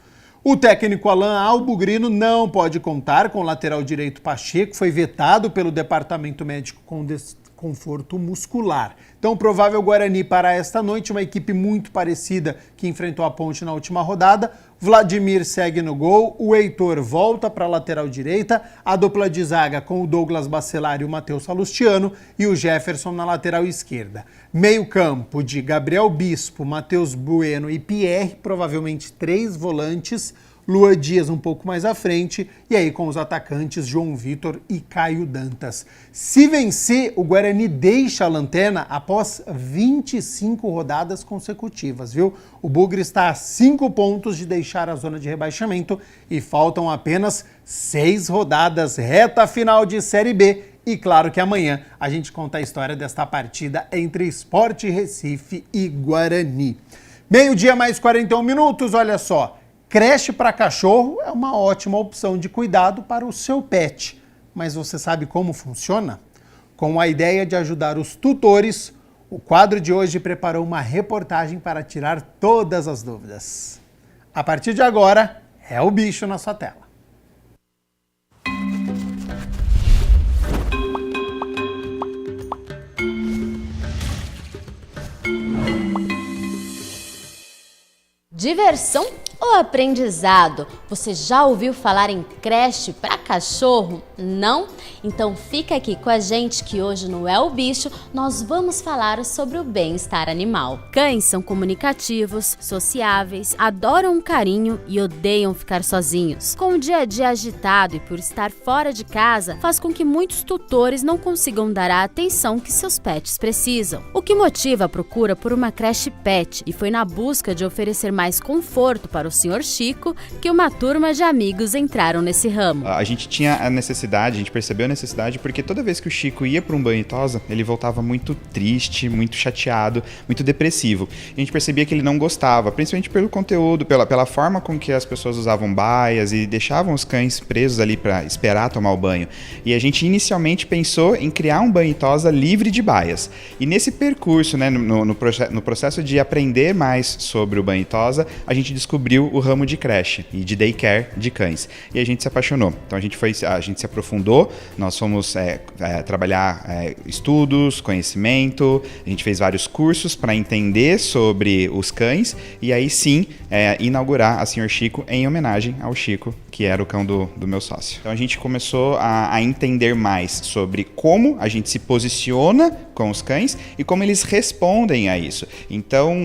O técnico Alain Albugrino não pode contar com o lateral direito Pacheco, foi vetado pelo departamento médico com desconforto muscular. Então, provável Guarani para esta noite, uma equipe muito parecida que enfrentou a Ponte na última rodada. Vladimir segue no gol, o Heitor volta para a lateral direita, a dupla de zaga com o Douglas Bacelar e o Matheus Salustiano e o Jefferson na lateral esquerda. Meio campo de Gabriel Bispo, Matheus Bueno e Pierre, provavelmente 3 volantes, Lua Dias um pouco mais à frente, e aí com os atacantes João Vitor e Caio Dantas. Se vencer, o Guarani deixa a lanterna após 25 rodadas consecutivas, viu? O Bugre está a 5 pontos de deixar a zona de rebaixamento e faltam apenas 6 rodadas, reta final de Série B. E claro que amanhã a gente conta a história desta partida entre Sport Recife e Guarani. 12h mais 41 minutos, olha só. Creche para cachorro é uma ótima opção de cuidado para o seu pet. Mas você sabe como funciona? Com a ideia de ajudar os tutores, o quadro de hoje preparou uma reportagem para tirar todas as dúvidas. A partir de agora, é o bicho na sua tela. Diversão ou aprendizado? Você já ouviu falar em creche para cachorro? Não? Então fica aqui com a gente que hoje no É o Bicho nós vamos falar sobre o bem-estar animal. Cães são comunicativos, sociáveis, adoram um carinho e odeiam ficar sozinhos. Com o dia a dia agitado e por estar fora de casa, faz com que muitos tutores não consigam dar a atenção que seus pets precisam. O que motiva a procura por uma creche pet e foi na busca de oferecer mais conforto para o Sr. Chico que uma turma de amigos entraram nesse ramo. A gente tinha a necessidade, a gente percebeu a necessidade porque toda vez que o Chico ia para um banho e tosa, ele voltava muito triste, muito chateado, muito depressivo. E a gente percebia que ele não gostava, principalmente pelo conteúdo, pela forma com que as pessoas usavam baias e deixavam os cães presos ali para esperar tomar o banho. E a gente inicialmente pensou em criar um banho e tosa livre de baias. E nesse percurso, né, no processo de aprender mais sobre o banho e tosa, a gente descobriu o ramo de creche e de daycare de cães. E a gente se apaixonou. Então a gente se aprofundou, nós fomos trabalhar estudos, conhecimento, a gente fez vários cursos para entender sobre os cães e aí sim inaugurar a Sr. Chico em homenagem ao Chico, que era o cão do meu sócio. Então a gente começou a entender mais sobre como a gente se posiciona com os cães e como eles respondem a isso. Então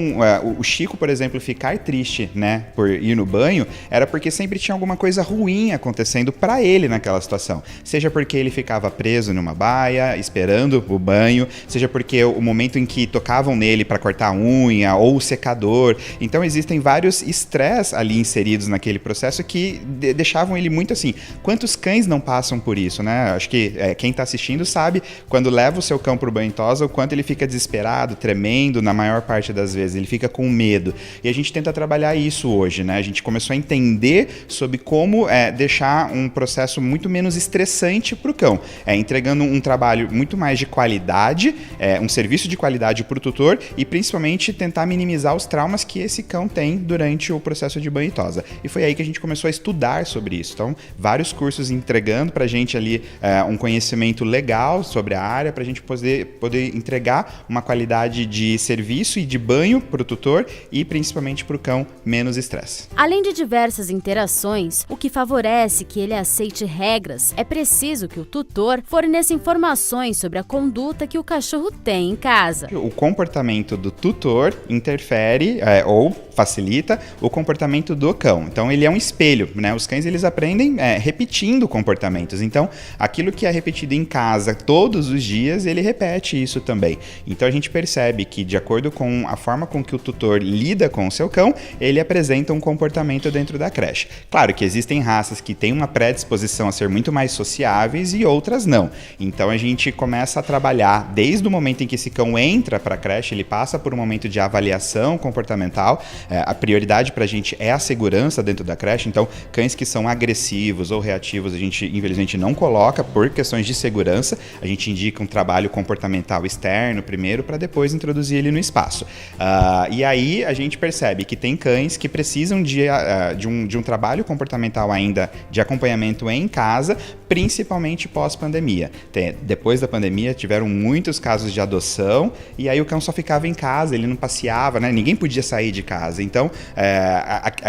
o Chico, por exemplo, ficar triste, né, por ir no banho, era porque sempre tinha alguma coisa ruim acontecendo para ele naquela situação. Seja porque ele ficava preso numa baia, esperando o banho, seja porque o momento em que tocavam nele para cortar a unha ou o secador. Então existem vários estresse ali inseridos naquele processo que deixavam ele muito assim. Quantos cães não passam por isso, né? Acho que quem está assistindo sabe, quando leva o seu cão para o banho e tosa, o quanto ele fica desesperado, tremendo, na maior parte das vezes. Ele fica com medo. E a gente tenta trabalhar isso hoje, né? A gente começou a entender sobre como deixar um processo muito menos estressante para o cão, entregando um trabalho muito mais de qualidade, um serviço de qualidade para o tutor e principalmente tentar minimizar os traumas que esse cão tem durante o processo de banho e tosa. E foi aí que a gente começou a estudar sobre isso. Então, vários cursos entregando para a gente ali um conhecimento legal sobre a área, para a gente poder entregar uma qualidade de serviço e de banho para o tutor e principalmente para o cão menos estresse. Além de diversas interações, o que favorece que ele aceite regras, é preciso que o tutor forneça informações sobre a conduta que o cachorro tem em casa. O comportamento do tutor interfere ou facilita o comportamento do cão. Então ele é um espelho, né? Os cães eles aprendem repetindo comportamentos. Então aquilo que é repetido em casa todos os dias, ele repete isso também. Então a gente percebe que de acordo com a forma com que o tutor lida com o seu cão, ele apresenta um comportamento dentro da creche. Claro que existem raças que têm uma predisposição a ser muito mais sociáveis e outras não. Então a gente começa a trabalhar desde o momento em que esse cão entra para a creche, ele passa por um momento de avaliação comportamental. A prioridade para a gente é a segurança dentro da creche. Então cães que são agressivos ou reativos a gente infelizmente não coloca por questões de segurança. A gente indica um trabalho comportamental externo primeiro para depois introduzir ele no espaço. E aí a gente percebe que tem cães que precisam de um trabalho comportamental ainda de acompanhamento em casa, principalmente pós-pandemia. Depois da pandemia tiveram muitos casos de adoção e aí o cão só ficava em casa, ele não passeava, né? Ninguém podia sair de casa. Então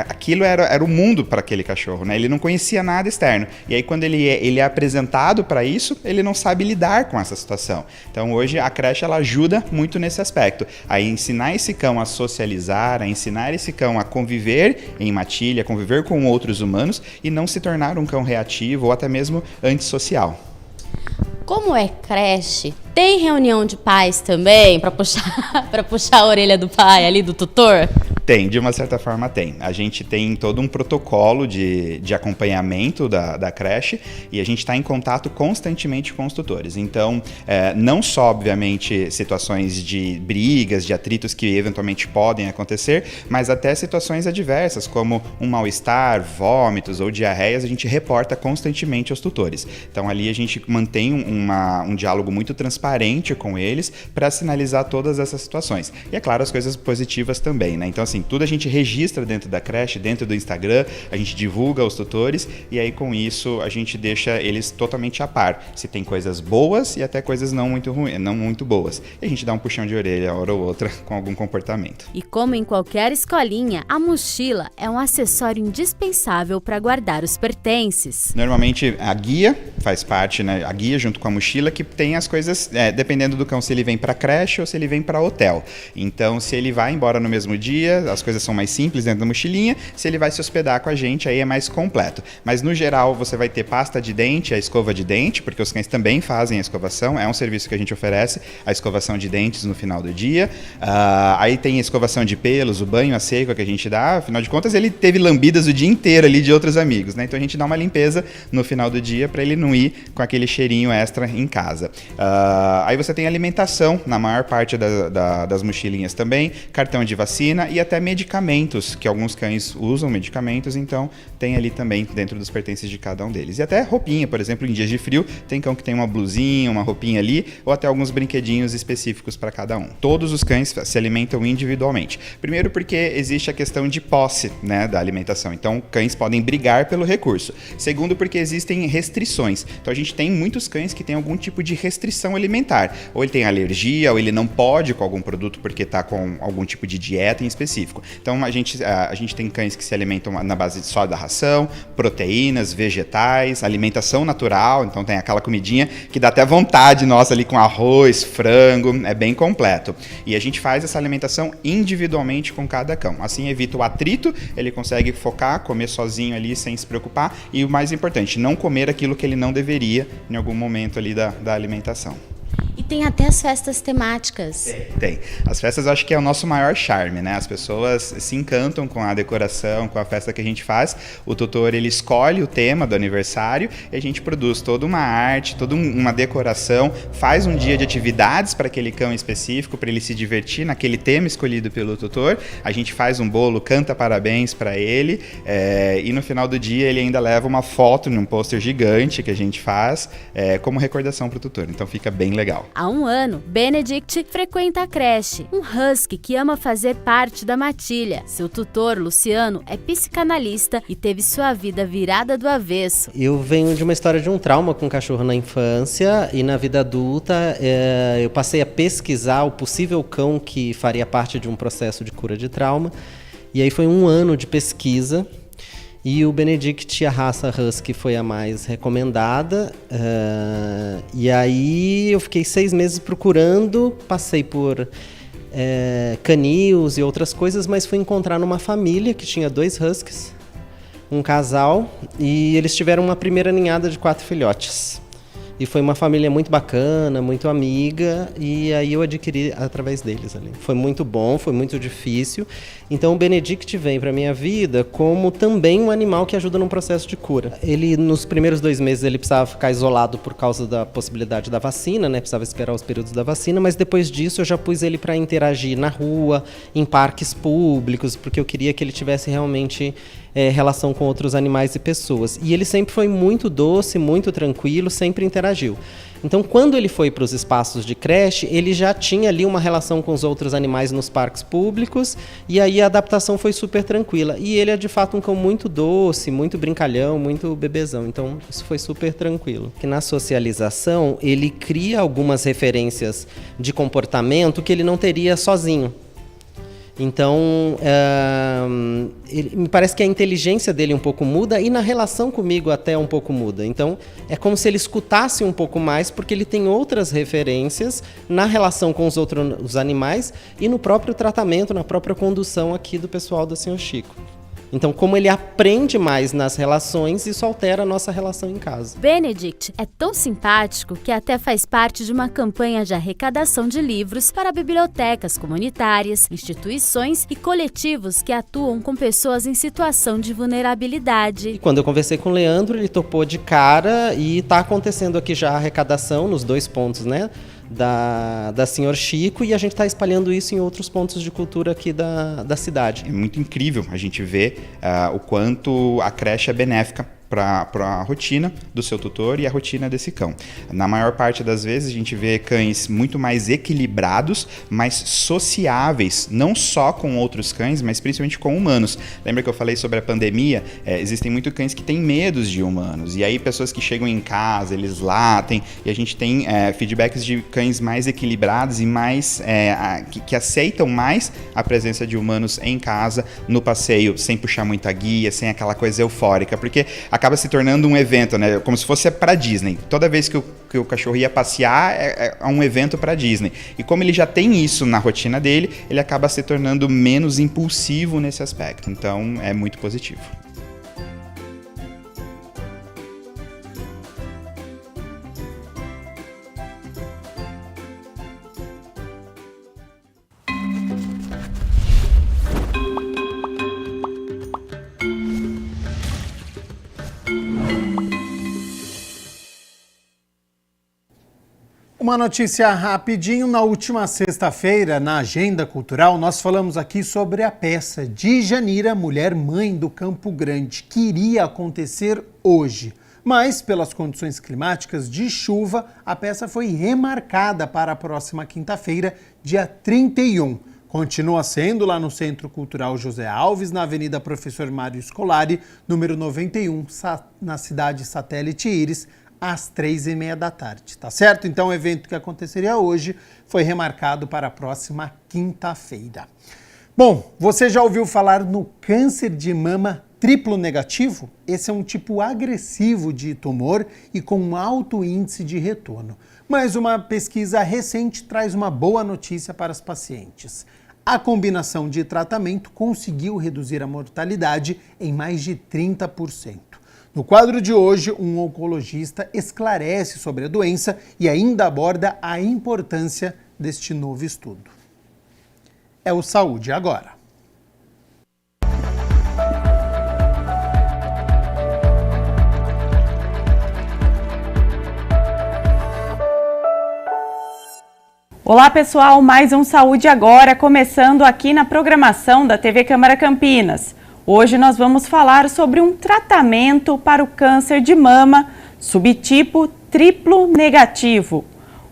aquilo era o mundo para aquele cachorro, né? Ele não conhecia nada externo. E aí quando ele é apresentado para isso, ele não sabe lidar com essa situação. Então hoje a creche ela ajuda muito nesse aspecto, a ensinar esse cão a socializar, a ensinar esse cão a conviver em matilha, conviver com outros humanos e não se tornar um cão reativo ou até mesmo antissocial. Como é creche, tem reunião de pais também para puxar a orelha do pai ali, do tutor? Tem, de uma certa forma tem. A gente tem todo um protocolo de acompanhamento da creche e a gente está em contato constantemente com os tutores. Então, não só, obviamente, situações de brigas, de atritos que eventualmente podem acontecer, mas até situações adversas, como um mal-estar, vômitos ou diarreias, a gente reporta constantemente aos tutores. Então, ali a gente mantém um diálogo muito transparente com eles para sinalizar todas essas situações. E, é claro, as coisas positivas também, né? Então, assim, tudo a gente registra dentro da creche, dentro do Instagram, a gente divulga aos tutores e aí com isso a gente deixa eles totalmente a par. Se tem coisas boas e até coisas não muito boas. E a gente dá um puxão de orelha, hora ou outra, com algum comportamento. E como em qualquer escolinha, a mochila é um acessório indispensável para guardar os pertences. Normalmente a guia faz parte, né? A guia junto com a mochila que tem as coisas, dependendo do cão, se ele vem para creche ou se ele vem para hotel. Então, se ele vai embora no mesmo dia, as coisas são mais simples dentro da mochilinha. Se ele vai se hospedar com a gente, aí é mais completo. Mas, no geral, você vai ter pasta de dente, a escova de dente, porque os cães também fazem a escovação. É um serviço que a gente oferece, a escovação de dentes no final do dia. Aí tem a escovação de pelos, o banho a seco que a gente dá. Afinal de contas, ele teve lambidas o dia inteiro ali de outros amigos, né? Então, a gente dá uma limpeza no final do dia para ele não ir com aquele cheirinho extra em casa. Aí você tem alimentação, na maior parte das mochilinhas também, cartão de vacina e até medicamentos, que alguns cães usam medicamentos, então tem ali também dentro dos pertences de cada um deles. E até roupinha, por exemplo, em dias de frio, tem cão que tem uma blusinha, uma roupinha ali, ou até alguns brinquedinhos específicos para cada um. Todos os cães se alimentam individualmente. Primeiro porque existe a questão de posse, né, da alimentação, então cães podem brigar pelo recurso. Segundo porque existem restrições, então a gente tem muitos cães que têm algum tipo de restrição alimentar, ou ele tem alergia, ou ele não pode com algum produto porque está com algum tipo de dieta em específico. Então a gente tem cães que se alimentam na base só da ração, proteínas, vegetais, alimentação natural, então tem aquela comidinha que dá até vontade nossa ali com arroz, frango, é bem completo. E a gente faz essa alimentação individualmente com cada cão. Assim evita o atrito, ele consegue focar, comer sozinho ali sem se preocupar e o mais importante, não comer aquilo que ele não deveria em algum momento ali da alimentação. E tem até as festas temáticas. Tem. As festas eu acho que é o nosso maior charme, né? As pessoas se encantam com a decoração, com a festa que a gente faz. O tutor, ele escolhe o tema do aniversário e a gente produz toda uma arte, toda uma decoração, faz um dia de atividades para aquele cão específico, para ele se divertir naquele tema escolhido pelo tutor. A gente faz um bolo, canta parabéns para ele e no final do dia ele ainda leva uma foto num pôster gigante que a gente faz como recordação para o tutor. Então fica bem legal. Há um ano, Benedict frequenta a creche, um husky que ama fazer parte da matilha. Seu tutor, Luciano, é psicanalista e teve sua vida virada do avesso. Eu venho de uma história de um trauma com cachorro na infância e na vida adulta eu passei a pesquisar o possível cão que faria parte de um processo de cura de trauma. E aí foi um ano de pesquisa. E o Benedict, a raça Husky, foi a mais recomendada. E aí eu fiquei 6 meses procurando, passei por canils e outras coisas, mas fui encontrar numa família que tinha 2 Huskies, um casal, e eles tiveram uma primeira ninhada de 4 filhotes. E foi uma família muito bacana, muito amiga, e aí eu adquiri através deles ali. Foi muito bom, foi muito difícil. Então o Benedict vem para minha vida como também um animal que ajuda num processo de cura. Ele, nos primeiros 2 meses, ele precisava ficar isolado por causa da possibilidade da vacina, né? Precisava esperar os períodos da vacina, mas depois disso eu já pus ele para interagir na rua, em parques públicos, porque eu queria que ele tivesse realmente relação com outros animais e pessoas. E ele sempre foi muito doce, muito tranquilo, sempre interagiu. Então, quando ele foi para os espaços de creche, ele já tinha ali uma relação com os outros animais nos parques públicos, e aí a adaptação foi super tranquila. E ele é, de fato, um cão muito doce, muito brincalhão, muito bebezão. Então, isso foi super tranquilo. Que na socialização, ele cria algumas referências de comportamento que ele não teria sozinho. Então, me parece que a inteligência dele um pouco muda e na relação comigo até um pouco muda. Então, é como se ele escutasse um pouco mais, porque ele tem outras referências na relação com os outros animais e no próprio tratamento, na própria condução aqui do pessoal do Sr. Chico. Então, como ele aprende mais nas relações, isso altera a nossa relação em casa. Benedict é tão simpático que até faz parte de uma campanha de arrecadação de livros para bibliotecas comunitárias, instituições e coletivos que atuam com pessoas em situação de vulnerabilidade. E quando eu conversei com o Leandro, ele topou de cara e está acontecendo aqui já a arrecadação nos 2 pontos, né? Da Senhor Chico, e a gente está espalhando isso em outros pontos de cultura aqui da cidade. É muito incrível a gente ver o quanto a creche é benéfica para a rotina do seu tutor e a rotina desse cão. Na maior parte das vezes a gente vê cães muito mais equilibrados, mais sociáveis, não só com outros cães, mas principalmente com humanos. Lembra que eu falei sobre a pandemia? Existem muitos cães que têm medos de humanos, e aí pessoas que chegam em casa, eles latem, e a gente tem feedbacks de cães mais equilibrados e mais que aceitam mais a presença de humanos em casa, no passeio, sem puxar muita guia, sem aquela coisa eufórica, porque acaba se tornando um evento, né? Como se fosse para Disney. Toda vez que o cachorro ia passear, é um evento para Disney. E como ele já tem isso na rotina dele, ele acaba se tornando menos impulsivo nesse aspecto. Então, é muito positivo. Uma notícia rapidinho. Na última sexta-feira, na Agenda Cultural, nós falamos aqui sobre a peça Djanira, Mulher Mãe do Campo Grande, que iria acontecer hoje. Mas, pelas condições climáticas de chuva, a peça foi remarcada para a próxima quinta-feira, dia 31. Continua sendo lá no Centro Cultural José Alves, na Avenida Professor Mário Scolari, número 91, na cidade Satélite Íris, às 3h30 da tarde, tá certo? Então o evento que aconteceria hoje foi remarcado para a próxima quinta-feira. Bom, você já ouviu falar no câncer de mama triplo negativo? Esse é um tipo agressivo de tumor e com um alto índice de retorno. Mas uma pesquisa recente traz uma boa notícia para os pacientes. A combinação de tratamento conseguiu reduzir a mortalidade em mais de 30%. No quadro de hoje, um oncologista esclarece sobre a doença e ainda aborda a importância deste novo estudo. É o Saúde Agora. Olá pessoal, mais um Saúde Agora, começando aqui na programação da TV Câmara Campinas. Hoje nós vamos falar sobre um tratamento para o câncer de mama, subtipo triplo negativo.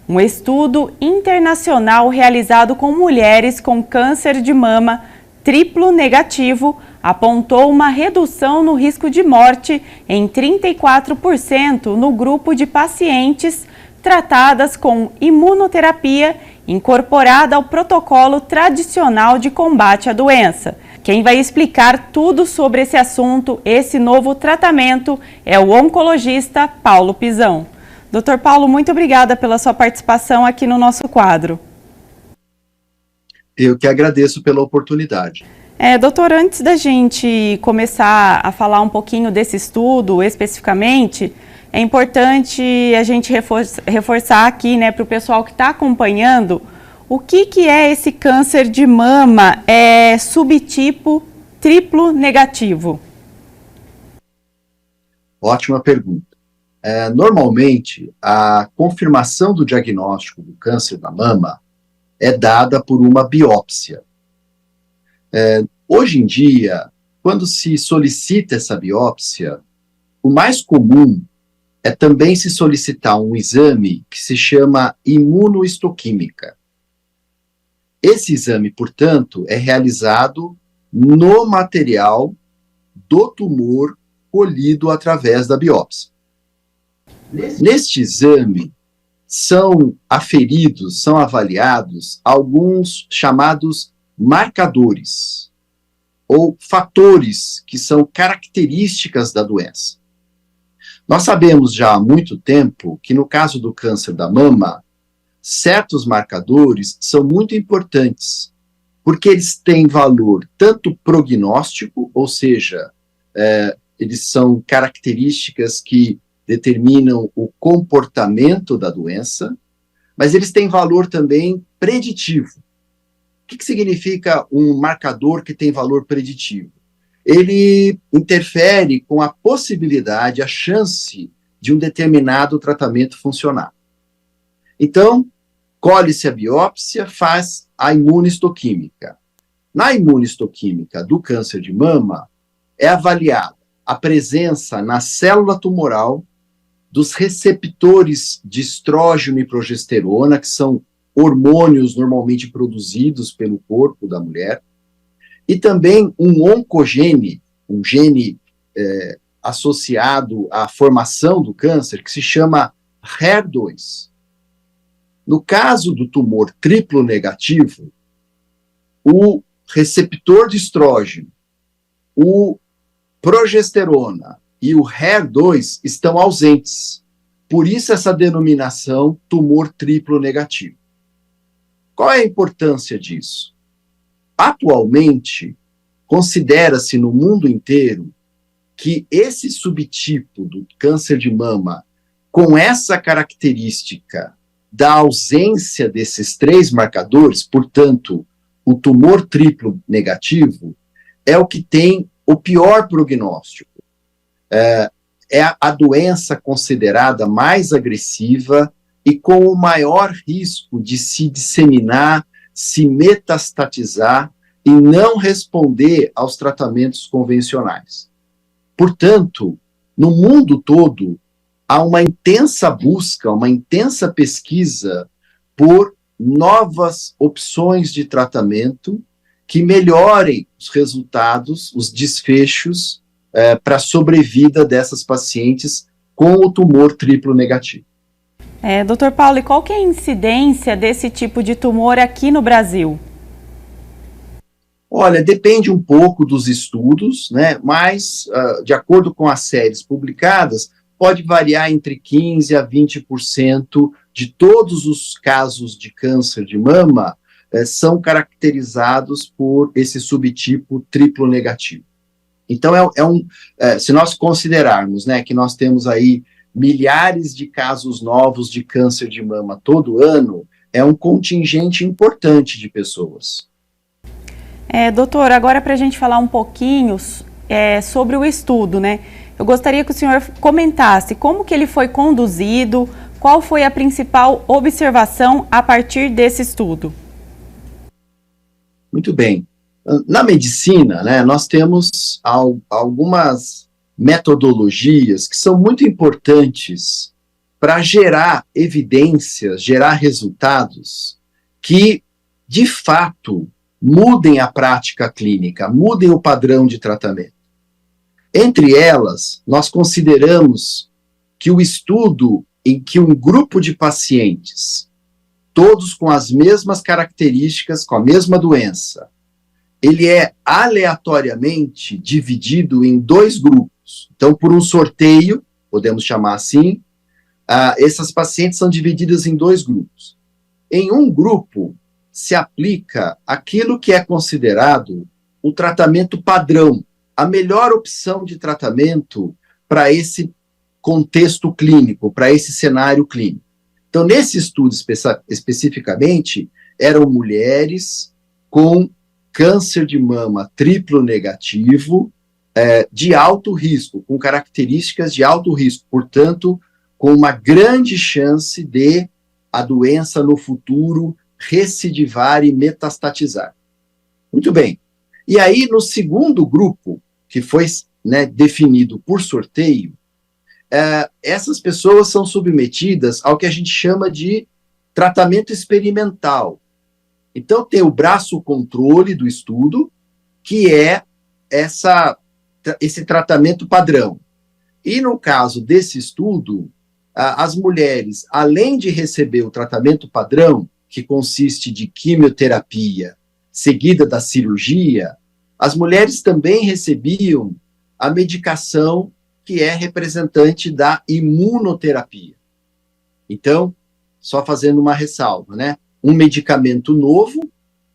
Um estudo internacional realizado com mulheres com câncer de mama triplo negativo apontou uma redução no risco de morte em 34% no grupo de pacientes tratadas com imunoterapia incorporada ao protocolo tradicional de combate à doença. Quem vai explicar tudo sobre esse assunto, esse novo tratamento, é o oncologista Paulo Pizão. Dr. Paulo, muito obrigada pela sua participação aqui no nosso quadro. Eu que agradeço pela oportunidade. Doutor, antes da gente começar a falar um pouquinho desse estudo especificamente, é importante a gente reforçar aqui, né, para o pessoal que está acompanhando, o que é esse câncer de mama subtipo triplo negativo? Ótima pergunta. Normalmente, a confirmação do diagnóstico do câncer da mama é dada por uma biópsia. Hoje em dia, quando se solicita essa biópsia, o mais comum é também se solicitar um exame que se chama imunohistoquímica. Esse exame, portanto, é realizado no material do tumor colhido através da biópsia. Neste exame, são aferidos, são avaliados alguns chamados marcadores ou fatores que são características da doença. Nós sabemos já há muito tempo que no caso do câncer da mama, certos marcadores são muito importantes porque eles têm valor tanto prognóstico, ou seja, eles são características que determinam o comportamento da doença, mas eles têm valor também preditivo. O que significa um marcador que tem valor preditivo? Ele interfere com a possibilidade, a chance de um determinado tratamento funcionar. Então, colhe-se a biópsia, faz a imunohistoquímica. Na imunohistoquímica do câncer de mama, é avaliada a presença na célula tumoral dos receptores de estrógeno e progesterona, que são hormônios normalmente produzidos pelo corpo da mulher, e também um oncogene, um gene associado à formação do câncer, que se chama HER2. No caso do tumor triplo negativo, o receptor de estrógeno, o progesterona e o HER2 estão ausentes. Por isso essa denominação tumor triplo negativo. Qual é a importância disso? Atualmente, considera-se no mundo inteiro que esse subtipo do câncer de mama, com essa característica da ausência desses 3 marcadores, portanto, o tumor triplo negativo, é o que tem o pior prognóstico. É a doença considerada mais agressiva e com o maior risco de se disseminar, se metastatizar e não responder aos tratamentos convencionais. Portanto, no mundo todo, há uma intensa busca, uma intensa pesquisa por novas opções de tratamento que melhorem os resultados, os desfechos para a sobrevida dessas pacientes com o tumor triplo negativo. Dr. Paulo, e qual que é a incidência desse tipo de tumor aqui no Brasil? Olha, depende um pouco dos estudos, né? Mas, de acordo com as séries publicadas, pode variar entre 15% a 20% de todos os casos de câncer de mama são caracterizados por esse subtipo triplo negativo. Então, se nós considerarmos, né, que nós temos aí milhares de casos novos de câncer de mama todo ano, é um contingente importante de pessoas. Doutor, agora para a gente falar um pouquinho sobre o estudo, né? Eu gostaria que o senhor comentasse como que ele foi conduzido, qual foi a principal observação a partir desse estudo. Muito bem. Na medicina, né, nós temos algumas metodologias que são muito importantes para gerar evidências, gerar resultados que, de fato, mudem a prática clínica, mudem o padrão de tratamento. Entre elas, nós consideramos que o estudo em que um grupo de pacientes, todos com as mesmas características, com a mesma doença, ele é aleatoriamente dividido em 2 grupos. Então, por um sorteio, podemos chamar assim, essas pacientes são divididas em 2 grupos. Em um grupo, se aplica aquilo que é considerado o tratamento padrão, a melhor opção de tratamento para esse contexto clínico, para esse cenário clínico. Então, nesse estudo especificamente, eram mulheres com câncer de mama triplo negativo, de alto risco, com características de alto risco, portanto, com uma grande chance de a doença no futuro recidivar e metastatizar. Muito bem. E aí, no segundo grupo, que foi, né, definido por sorteio, essas pessoas são submetidas ao que a gente chama de tratamento experimental. Então, tem o braço controle do estudo, que é esse tratamento padrão. E no caso desse estudo, as mulheres, além de receber o tratamento padrão, que consiste de quimioterapia seguida da cirurgia, as mulheres também recebiam a medicação que é representante da imunoterapia. Então, só fazendo uma ressalva, né? Um medicamento novo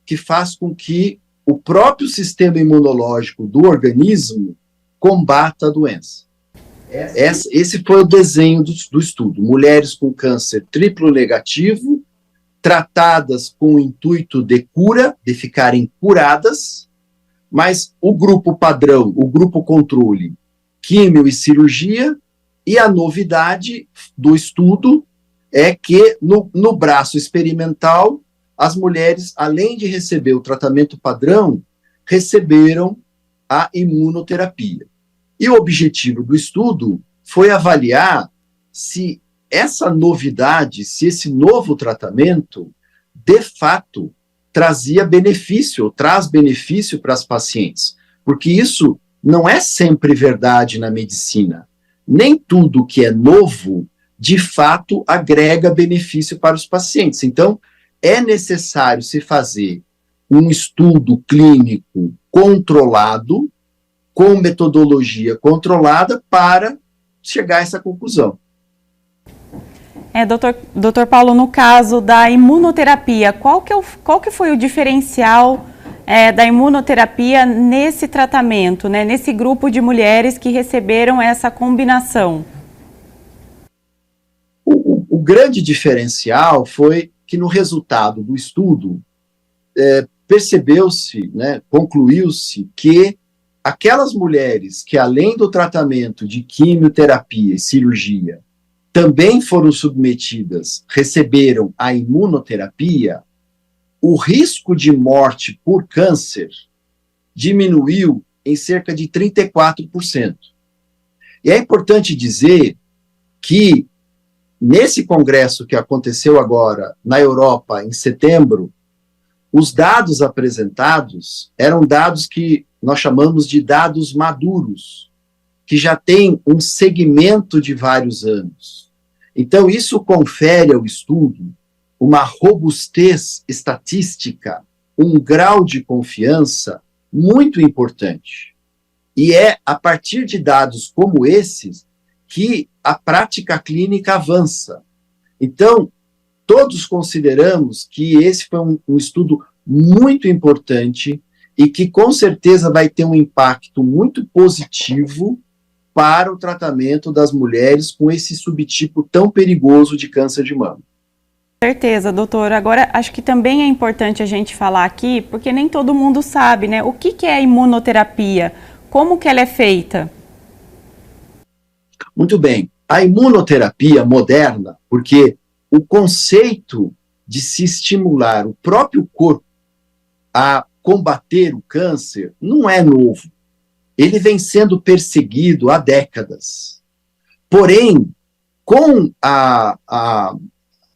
que faz com que o próprio sistema imunológico do organismo combata a doença. Esse foi o desenho do estudo. Mulheres com câncer triplo negativo, tratadas com o intuito de cura, de ficarem curadas, mas o grupo padrão, o grupo controle, químio e cirurgia, e a novidade do estudo é que no braço experimental, as mulheres, além de receber o tratamento padrão, receberam a imunoterapia. E o objetivo do estudo foi avaliar se essa novidade, se esse novo tratamento, de fato, trazia benefício, ou traz benefício para as pacientes. Porque isso não é sempre verdade na medicina. Nem tudo que é novo, de fato, agrega benefício para os pacientes. Então, é necessário se fazer um estudo clínico controlado, com metodologia controlada, para chegar a essa conclusão. Doutor Paulo, no caso da imunoterapia, qual que foi o diferencial da imunoterapia nesse tratamento, né, nesse grupo de mulheres que receberam essa combinação? O grande diferencial foi que no resultado do estudo percebeu-se, né, concluiu-se que aquelas mulheres que, além do tratamento de quimioterapia e cirurgia, também foram submetidas, receberam a imunoterapia, o risco de morte por câncer diminuiu em cerca de 34%. E é importante dizer que, nesse congresso que aconteceu agora na Europa, em setembro, os dados apresentados eram dados que nós chamamos de dados maduros, que já têm um segmento de vários anos. Então, isso confere ao estudo uma robustez estatística, um grau de confiança muito importante. E é a partir de dados como esses que a prática clínica avança. Então, todos consideramos que esse foi um estudo muito importante e que com certeza vai ter um impacto muito positivo para o tratamento das mulheres com esse subtipo tão perigoso de câncer de mama. Certeza, doutor. Agora, acho que também é importante a gente falar aqui, porque nem todo mundo sabe, né? O que é a imunoterapia? Como que ela é feita? Muito bem. A imunoterapia moderna, porque o conceito de se estimular o próprio corpo a combater o câncer não é novo. Ele vem sendo perseguido há décadas. Porém, com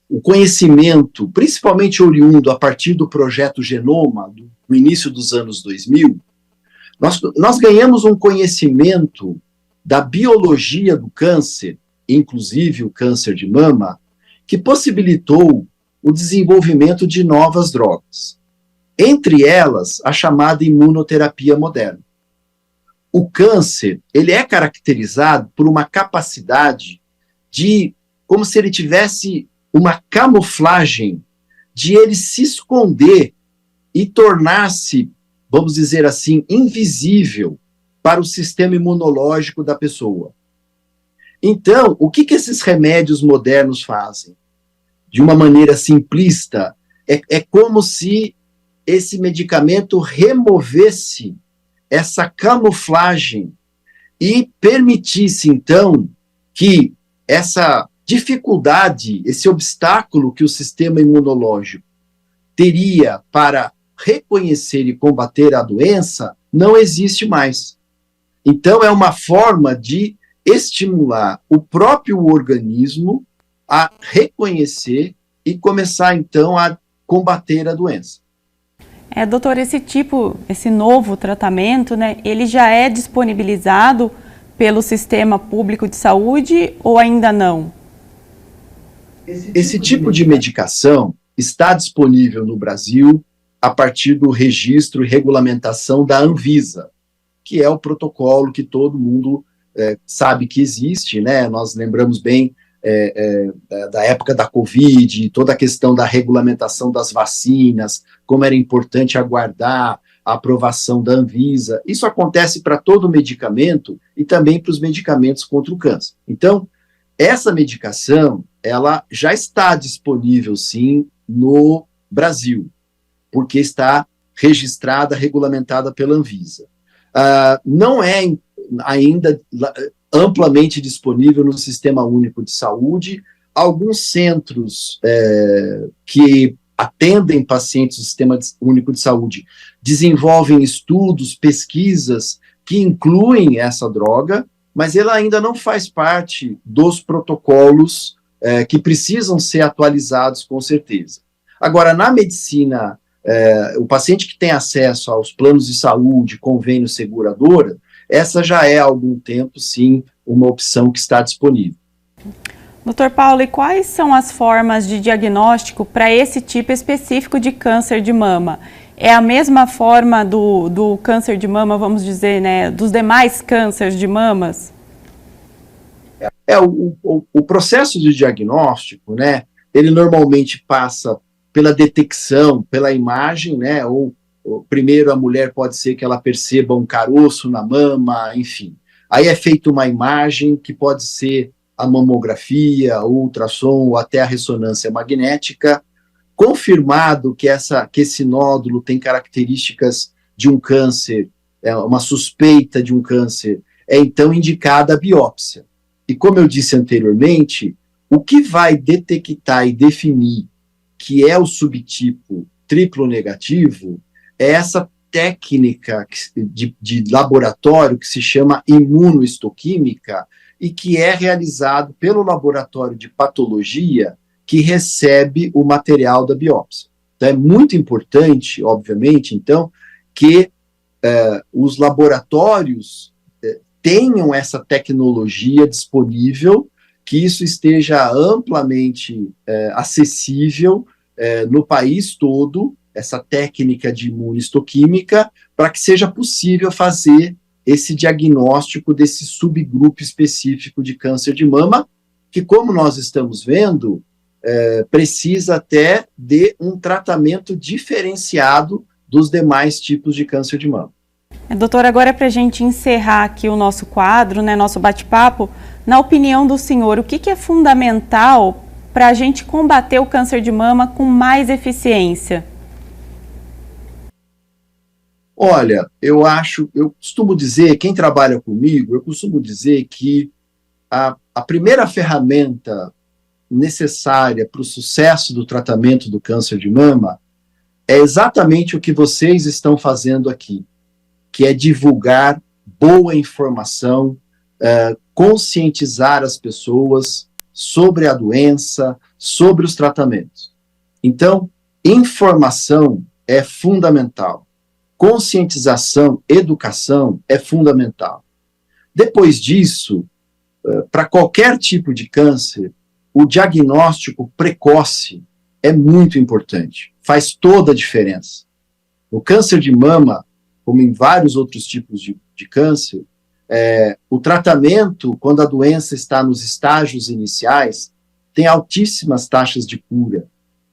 o conhecimento, principalmente oriundo a partir do projeto Genoma, no início dos anos 2000, nós ganhamos um conhecimento da biologia do câncer, inclusive o câncer de mama, que possibilitou o desenvolvimento de novas drogas. Entre elas, a chamada imunoterapia moderna. O câncer, ele é caracterizado por uma capacidade de, como se ele tivesse uma camuflagem, de ele se esconder e tornar-se, vamos dizer assim, invisível para o sistema imunológico da pessoa. Então, o que esses remédios modernos fazem? De uma maneira simplista, é como se esse medicamento removesse essa camuflagem e permitisse, então, que essa dificuldade, esse obstáculo que o sistema imunológico teria para reconhecer e combater a doença, não existe mais. Então, é uma forma de estimular o próprio organismo a reconhecer e começar, então, a combater a doença. Doutor, esse novo tratamento, né, ele já é disponibilizado pelo sistema público de saúde ou ainda não? Esse tipo de medicação está disponível no Brasil a partir do registro e regulamentação da Anvisa, que é o protocolo que todo mundo sabe que existe, né? Nós lembramos bem da época da Covid, toda a questão da regulamentação das vacinas, como era importante aguardar a aprovação da Anvisa. Isso acontece para todo medicamento e também para os medicamentos contra o câncer. Então, essa medicação, ela já está disponível, sim, no Brasil, porque está registrada, regulamentada pela Anvisa. Não é ainda amplamente disponível no Sistema Único de Saúde. Alguns centros que atendem pacientes do Sistema Único de Saúde desenvolvem estudos, pesquisas que incluem essa droga, mas ela ainda não faz parte dos protocolos que precisam ser atualizados com certeza. Agora, na medicina, o paciente que tem acesso aos planos de saúde, convênio seguradora, essa já é há algum tempo, sim, uma opção que está disponível. Dr. Paulo, e quais são as formas de diagnóstico para esse tipo específico de câncer de mama? É a mesma forma do câncer de mama, vamos dizer, né, dos demais cânceres de mamas? O processo de diagnóstico, né, ele normalmente passa pela detecção, pela imagem, né, ou primeiro a mulher pode ser que ela perceba um caroço na mama, enfim. Aí é feita uma imagem que pode ser a mamografia, o ultrassom ou até a ressonância magnética. Confirmado que esse nódulo tem características de um câncer, uma suspeita de um câncer, é então indicada a biópsia. E como eu disse anteriormente, o que vai detectar e definir que é o subtipo triplo negativo é essa técnica de laboratório que se chama imunohistoquímica e que é realizado pelo laboratório de patologia que recebe o material da biópsia. Então, é muito importante, obviamente, então, que os laboratórios tenham essa tecnologia disponível, que isso esteja amplamente acessível no país todo, essa técnica de imunohistoquímica, para que seja possível fazer esse diagnóstico desse subgrupo específico de câncer de mama, que, como nós estamos vendo, precisa até de um tratamento diferenciado dos demais tipos de câncer de mama. Doutor, agora para a gente encerrar aqui o nosso quadro, né, nosso bate-papo, na opinião do senhor, o que é fundamental para a gente combater o câncer de mama com mais eficiência? Olha, eu costumo dizer, quem trabalha comigo, eu costumo dizer que a primeira ferramenta necessária para o sucesso do tratamento do câncer de mama é exatamente o que vocês estão fazendo aqui, que é divulgar boa informação, conscientizar as pessoas sobre a doença, sobre os tratamentos. Então, informação é fundamental. Conscientização, educação é fundamental. Depois disso, para qualquer tipo de câncer, o diagnóstico precoce é muito importante, faz toda a diferença. No câncer de mama, como em vários outros tipos de câncer, o tratamento, quando a doença está nos estágios iniciais, tem altíssimas taxas de cura.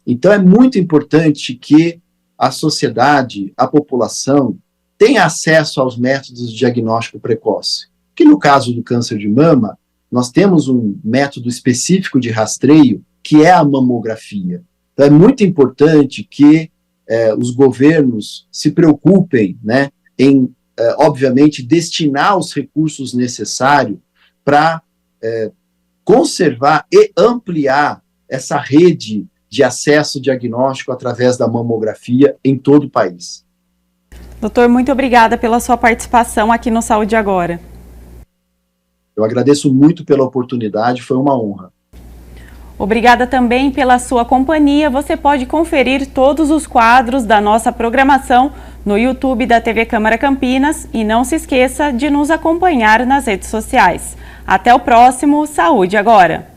Então, é muito importante que a sociedade, a população, tenha acesso aos métodos de diagnóstico precoce. Que no caso do câncer de mama, nós temos um método específico de rastreio, que é a mamografia. Então, é muito importante que os governos se preocupem, né, em, obviamente, destinar os recursos necessários para conservar e ampliar essa rede de acesso diagnóstico através da mamografia em todo o país. Doutor, muito obrigada pela sua participação aqui no Saúde Agora. Eu agradeço muito pela oportunidade, foi uma honra. Obrigada também pela sua companhia. Você pode conferir todos os quadros da nossa programação no YouTube da TV Câmara Campinas e não se esqueça de nos acompanhar nas redes sociais. Até o próximo Saúde Agora!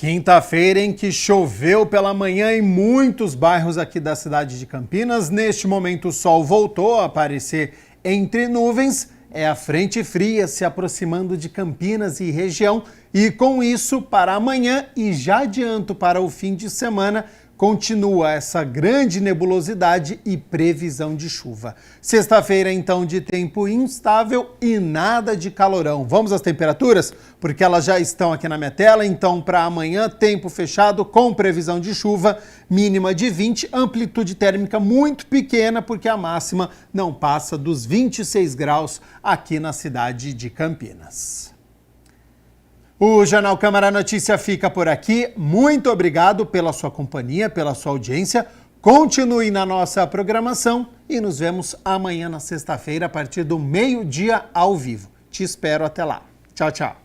Quinta-feira em que choveu pela manhã em muitos bairros aqui da cidade de Campinas. Neste momento o sol voltou a aparecer entre nuvens. É a frente fria se aproximando de Campinas e região. E com isso, para amanhã e já adianto para o fim de semana, continua essa grande nebulosidade e previsão de chuva. Sexta-feira, então, de tempo instável e nada de calorão. Vamos às temperaturas? Porque elas já estão aqui na minha tela. Então, para amanhã, tempo fechado com previsão de chuva, mínima de 20, amplitude térmica muito pequena, porque a máxima não passa dos 26 graus aqui na cidade de Campinas. O Jornal Câmara Notícia fica por aqui. Muito obrigado pela sua companhia, pela sua audiência. Continue na nossa programação e nos vemos amanhã na sexta-feira a partir do meio-dia ao vivo. Te espero até lá. Tchau, tchau.